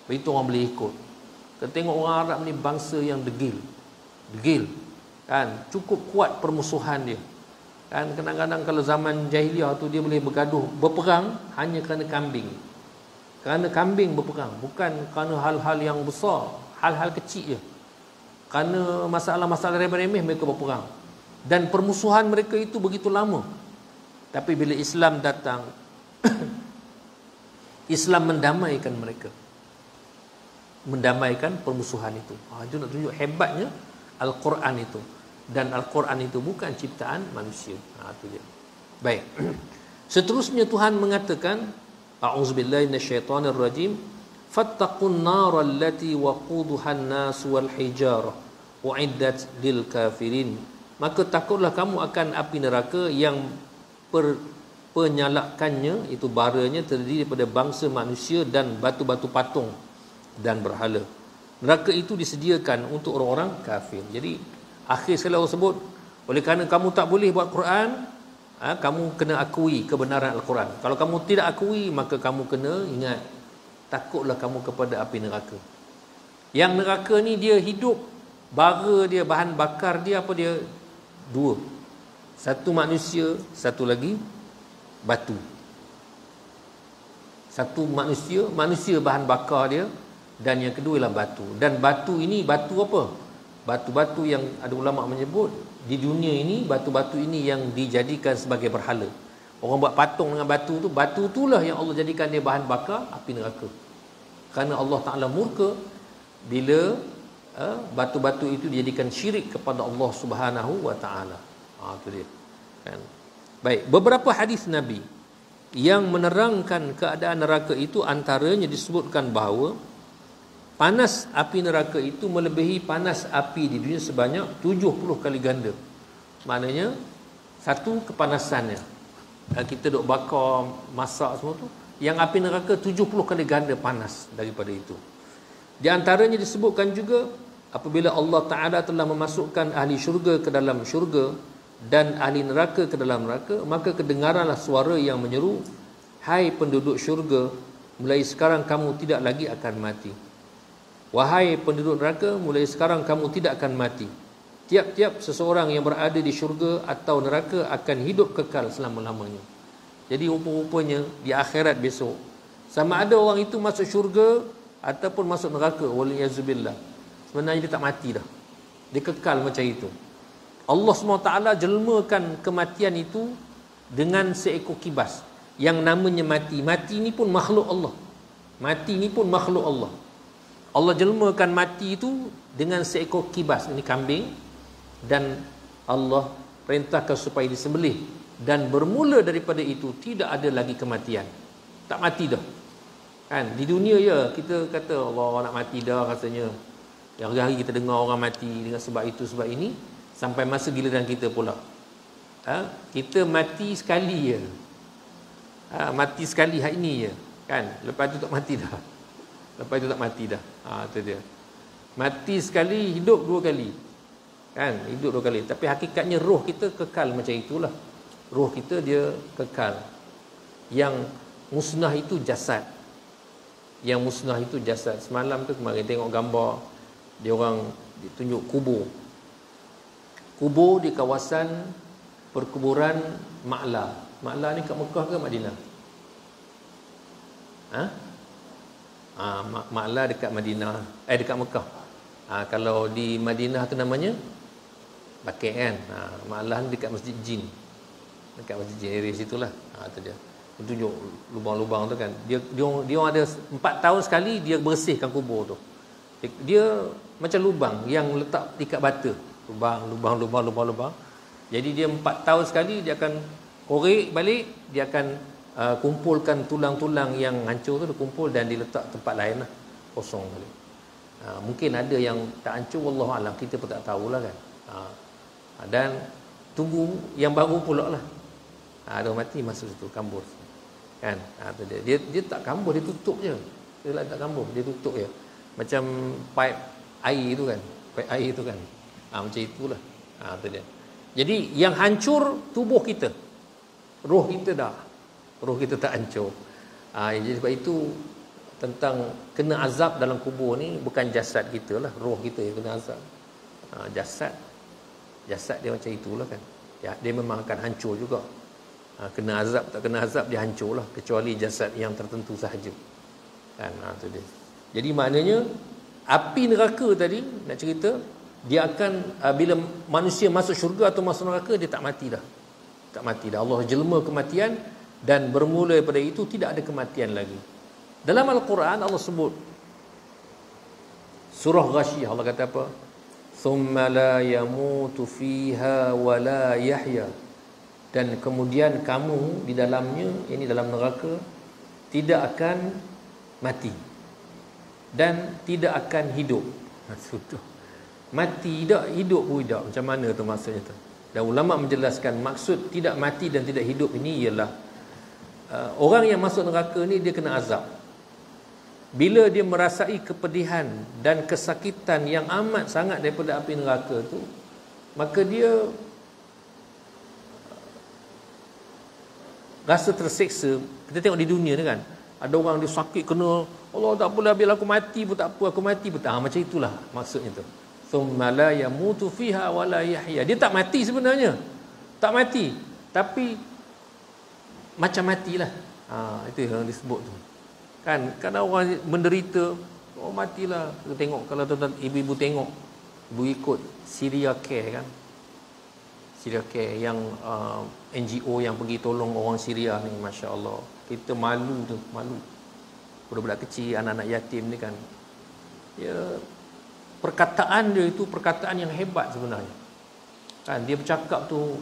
A: Begitu orang boleh ikut. Kita tengok orang Arab ni bangsa yang degil kan, cukup kuat permusuhan dia kan. Kadang-kadang kalau zaman jahiliah tu dia boleh berperang hanya kerana kambing. Kerana kambing berperang, bukan kerana hal-hal yang besar, hal-hal kecil je. Kerana masalah-masalah remeh-remeh mereka berperang. Dan permusuhan mereka itu begitu lama. Tapi bila Islam datang, Islam mendamaikan mereka. Mendamaikan permusuhan itu. Itu nak tunjuk hebatnya Al-Quran itu. Dan Al-Quran itu bukan ciptaan manusia. Itu dia. Baik. Seterusnya Tuhan mengatakan, a'udzubillahi minasyaitonirrajim, fattaqun nar allati waquduhan nas wal hijarah uiddat lil kafirin. Maka takutlah kamu akan api neraka yang penyalakannya, itu baranya, terdiri daripada bangsa manusia dan batu-batu patung dan berhala. Neraka itu disediakan untuk orang-orang kafir. Jadi akhir sekali Allah sebut, oleh kerana kamu tak boleh buat Quran, kamu kena akui kebenaran Al-Quran. Kalau kamu tidak akui, maka kamu kena ingat, takutlah kamu kepada api neraka. Yang neraka ni dia hidup, bara dia, bahan bakar dia apa dia? Dua. Satu manusia, satu lagi batu. Satu manusia bahan bakar dia, dan yang kedua ialah batu. Dan batu ini batu apa? Batu-batu yang ada ulama menyebut di dunia ini, batu-batu ini yang dijadikan sebagai berhala. Orang buat patung dengan batu tu, batu itulah yang Allah jadikan dia bahan bakar api neraka. Kerana Allah Ta'ala murka bila batu-batu itu dijadikan syirik kepada Allah Subhanahu wa Ta'ala. Itu dia. Kan? Baik, beberapa hadis Nabi yang menerangkan keadaan neraka itu, antaranya disebutkan bahawa panas api neraka itu melebihi panas api di dunia sebanyak 70 kali ganda. Maknanya satu kepanasannya, kita duk bakar, masak semua tu, yang api neraka 70 kali ganda panas daripada itu. Di antaranya disebutkan juga, apabila Allah Ta'ala telah memasukkan ahli syurga ke dalam syurga dan ahli neraka ke dalam neraka, maka kedengaranlah suara yang menyeru, hai penduduk syurga, mulai sekarang kamu tidak lagi akan mati. Wahai penduduk neraka, mulai sekarang kamu tidak akan mati. Tiap-tiap seseorang yang berada di syurga atau neraka akan hidup kekal selama-lamanya. Jadi rupa-rupanya di akhirat besok, sama ada orang itu masuk syurga ataupun masuk neraka, waliyazubillah, sebenarnya dia tak mati dah. Dia kekal macam itu. Allah SWT jelmakan kematian itu dengan seekor kibas yang namanya mati. Mati ni pun makhluk Allah. Mati ni pun makhluk Allah. Allah jelmakan mati itu dengan seekor kibas, ini kambing, dan Allah perintahkan supaya disembelih, dan bermula daripada itu tidak ada lagi kematian. Tak mati dah. Kan di dunia ya kita kata Allah nak mati dah rasanya. Yang hari-hari kita dengar orang mati dengan sebab itu sebab ini, sampai masa giliran kita pula. Kita mati sekali je. Mati sekali hari ni je. Kan? Lepas tu tak mati dah. Itu dia. Mati sekali, hidup 2 kali. Kan? Hidup 2 kali. Tapi hakikatnya roh kita kekal macam itulah. Roh kita dia kekal. Yang musnah itu jasad. Semalam tu kemarin tengok gambar dia orang ditunjuk kubur. Kubur di kawasan perkuburan Ma'la. Ma'la ni kat Mekah ke Madinah? Ma'la dekat Madinah. Dekat Mekah. Kalau di Madinah tu namanya Baqi' kan. Ma'la ni dekat Masjid Jin. Area situlah. Tu dia. Tunjuk lubang-lubang tu kan. Dia ada 4 tahun sekali dia bersihkan kubur tu. Dia macam lubang yang letak ikat bata. Lubang. Jadi dia 4 tahun sekali dia akan korek balik, dia akan kumpulkan tulang-tulang yang hancur tu, dia kumpul dan diletak tempat lain lah, kosong balik. Mungkin ada yang tak hancur, wallahualam, kita pun tak tahulah kan. Dan tunggu yang baru pula lah. Ada mati masuk situ, kambur kan. Tu dia tak kambur, dia tutup je. Dia tak kambur, dia tutup je. Macam pipe air tu kan. Macam itulah. Tu dia. Jadi yang hancur tubuh kita. Roh kita dah. Roh kita tak hancur. Jadi sebab itu tentang kena azab dalam kubur ni bukan jasad kita lah, roh kita yang kena azab. Jasad dia macam itulah kan. Ya, dia memang akan hancur juga. Kena azab tak kena azab dia hancur lah, kecuali jasad yang tertentu sahaja. Kan, tu dia. Jadi maknanya api neraka tadi nak cerita, dia akan bila manusia masuk syurga atau masuk neraka, dia tak mati dah. Allah jelma kematian, dan bermula daripada itu tidak ada kematian lagi. Dalam Al-Quran Allah sebut surah Ghasyiyah, Allah kata apa? Thumma la yamutu fiha wa la yahya. Dan kemudian kamu di dalamnya, ini dalam neraka, tidak akan mati dan tidak akan hidup. Sudah. Mati tidak, hidup pun tidak. Macam mana tu maksudnya tu? Dan ulama menjelaskan maksud tidak mati dan tidak hidup ini ialah orang yang masuk neraka ni dia kena azab. Bila dia merasai kepedihan dan kesakitan yang amat sangat daripada api neraka tu, maka dia rasa terseksa. Kita tengok di dunia ni kan, ada orang dia sakit kena, Allah tak apalah, biar aku mati pun tak apa, aku mati pun tak. Macam itulah maksudnya tu. Thumma la yamutu fiha wa la yahya. Dia tak mati sebenarnya. Tak mati, tapi macam matilah. Itu yang disebut tu. Kan kadang orang menderita, matilah. Tengok kalau tuan-tuan ibu-ibu tengok, ibu ikut Syria Care kan. Syria Care yang NGO yang pergi tolong orang Syria ni, masya-Allah. Kita malu. Budak-budak kecil, anak-anak yatim ni kan. Ya, perkataan dia itu perkataan yang hebat sebenarnya. Kan dia bercakap tu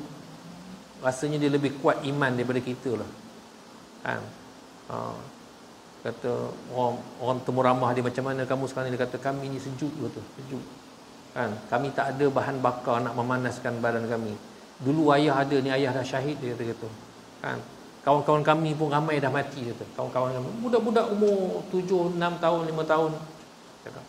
A: rasanya dia lebih kuat iman daripada kita lah. Kan. Kata orang temu ramah dia, macam mana kamu sekarang ni? Dia kata kami ni sejuk betul, sejuk. Kan kami tak ada bahan bakar nak memanaskan badan kami. Dulu ayah ada, ni ayah dah syahid, dia kata. Kan kawan-kawan kami pun ramai dah mati, dia kata. Kawan-kawan kami budak-budak umur 7, 6 tahun, 5 tahun. Kata.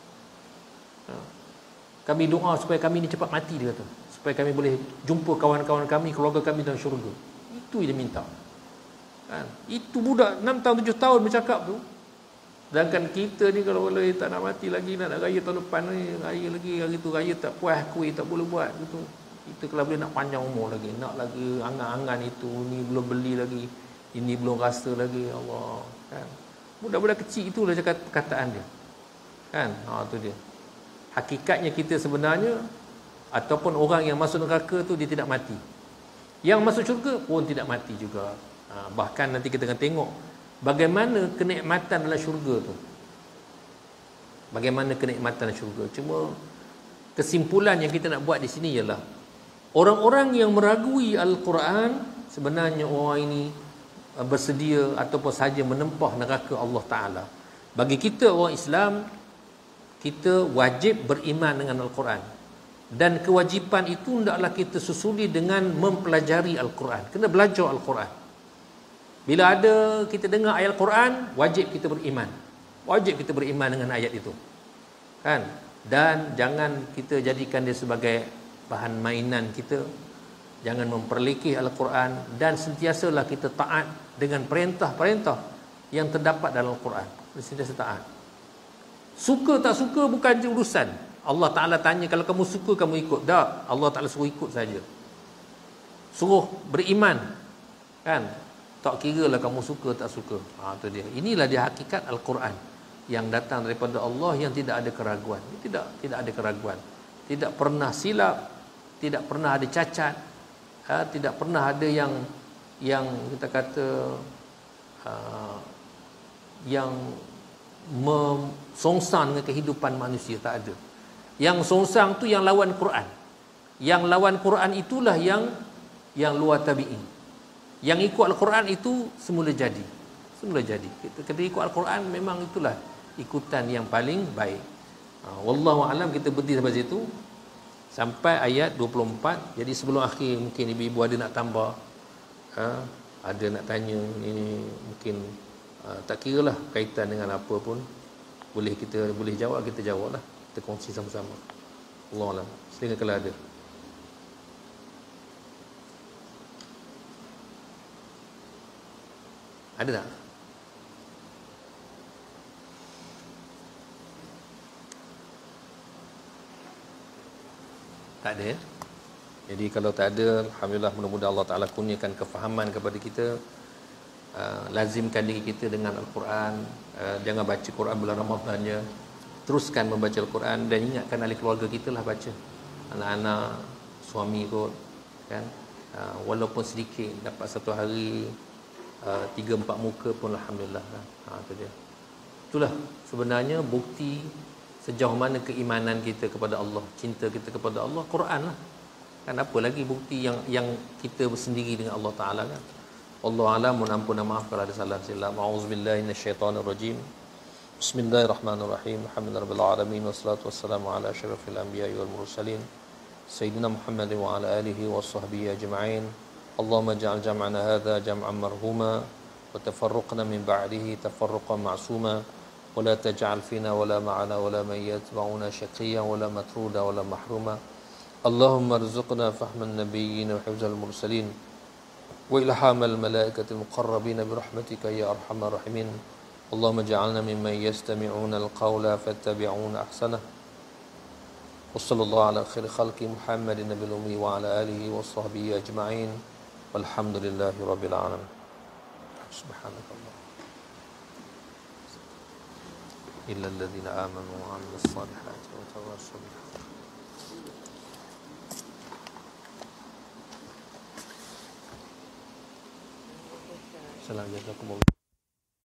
A: Kami doa supaya kami ni cepat mati, dia kata, supaya kami boleh jumpa kawan-kawan kami, keluarga kami dalam syurga. Itu dia minta. Kan? Itu budak 6 tahun 7 tahun bercakap tu. Sedangkan kita ni kalau boleh tak nak mati lagi, nak raya tahun depan ni, raya lagi, hari tu raya tak puas, kuih tak boleh buat gitu. Kita kalau boleh nak panjang umur lagi, nak lagi angan-angan itu, ni belum beli lagi, ini belum rasa lagi, Allah. Kan? Budak-budak kecil itulah cakap perkataan dia. Kan? Tu dia. Hakikatnya kita sebenarnya, ataupun orang yang masuk neraka tu dia tidak mati. Yang masuk syurga pun tidak mati juga. Bahkan nanti kita akan tengok bagaimana kenikmatan dalam syurga tu. Bagaimana kenikmatan dalam syurga. Cuma kesimpulan yang kita nak buat di sini ialah orang-orang yang meragui Al-Quran, sebenarnya orang ini bersedia ataupun sahaja menempah neraka Allah Ta'ala. Bagi kita orang Islam, kita wajib beriman dengan Al-Quran. Dan kewajipan itu hendaklah kita susuli dengan mempelajari Al-Quran. Kena belajar Al-Quran. Bila ada kita dengar ayat Al-Quran, wajib kita beriman. Wajib kita beriman dengan ayat itu. Kan? Dan jangan kita jadikan dia sebagai bahan mainan kita. Jangan memperlekeh Al-Quran, dan sentiasalah kita taat dengan perintah-perintah yang terdapat dalam Al-Quran. Sentiasa taat. Suka tak suka bukan je urusan. Allah Ta'ala tanya, kalau kamu suka kamu ikut. Tak, Allah Ta'ala suruh ikut saja. Suruh beriman. Kan? Tak kira lah kamu suka tak suka. Itu dia. Inilah dia hakikat Al-Quran yang datang daripada Allah, yang tidak ada keraguan. Tidak ada keraguan. Tidak pernah silap, tidak pernah ada cacat, tidak pernah ada yang kita kata yang songsang dengan kehidupan manusia. Tak ada. Yang songsang tu yang lawan Quran. Yang lawan Quran itulah yang luar tabi'i. Yang ikut Al-Quran itu semula jadi. Semula jadi. Kita ikut Al-Quran memang itulah ikutan yang paling baik. Wallahu a'lam, kita berhenti sampai situ. Sampai ayat 24. Jadi sebelum akhir mungkin ibu-ibu ada nak tambah. Ada nak tanya ini mungkin tak kira lah kaitan dengan apa pun. Kita boleh jawab, kita jawab lah. Kita kongsi sama-sama. Allah alam. Silakan kalau ada. Ada tak? Tak ada. Jadi kalau tak ada, alhamdulillah, mudah-mudahan Allah Ta'ala kurniakan kefahaman kepada kita. Lazimkan diri kita dengan Al-Quran. Jangan baca Quran bulan Ramadannya. Teruskan membaca Al-Quran, dan ingatkan ahli keluarga kita lah baca. Anak-anak, suami kot, kan? Walaupun sedikit, dapat satu hari 3-4 muka pun alhamdulillah lah. Itu dia. Itulah sebenarnya bukti sejauh mana keimanan kita kepada Allah, cinta kita kepada Allah, Quran lah. Kan apa lagi bukti yang kita bersendiri dengan Allah Ta'ala, kan? Allah alam, ampun dan maaf kalau ada salah silap. A'udzubillahi minasyaitonirrajim. Bismillahirrahmanirrahim. Alhamdulillahirabbil alamin, wassalatu wassalamu ala asyrafil anbiya'i wal mursalin sayyidina Muhammadin wa ala alihi washabbihi ajma'in. Allahumma ja'al jam'ana hadha jam'an marhuma wa tafarruqna min ba'dihi tafarruqan ma'suma wa la taj'al fina wa la ma'ana wa la man yatba'una shaqiyyan wa la matruda wa la mahruma. Allahumma arzuqna fahman nabiyyin wa hifzal mursalin wa ilhamal malaikatil muqarrabin bi rahmatika ya arhamar rahimin. Allahumma ja'alna mimman yastami'una al-qawla fattabi'una ahsanah. Wa sallallahu ala khairi khalqi Muhammadin nabiyil ummi wa ala alihi wa sahbihi ajma'in. Walhamdulillahi rabbil alamin. Subhanakallah. Illa alladhina amanu wa 'amilus salihati wa tawassaw bil haqq. Assalamualaikum.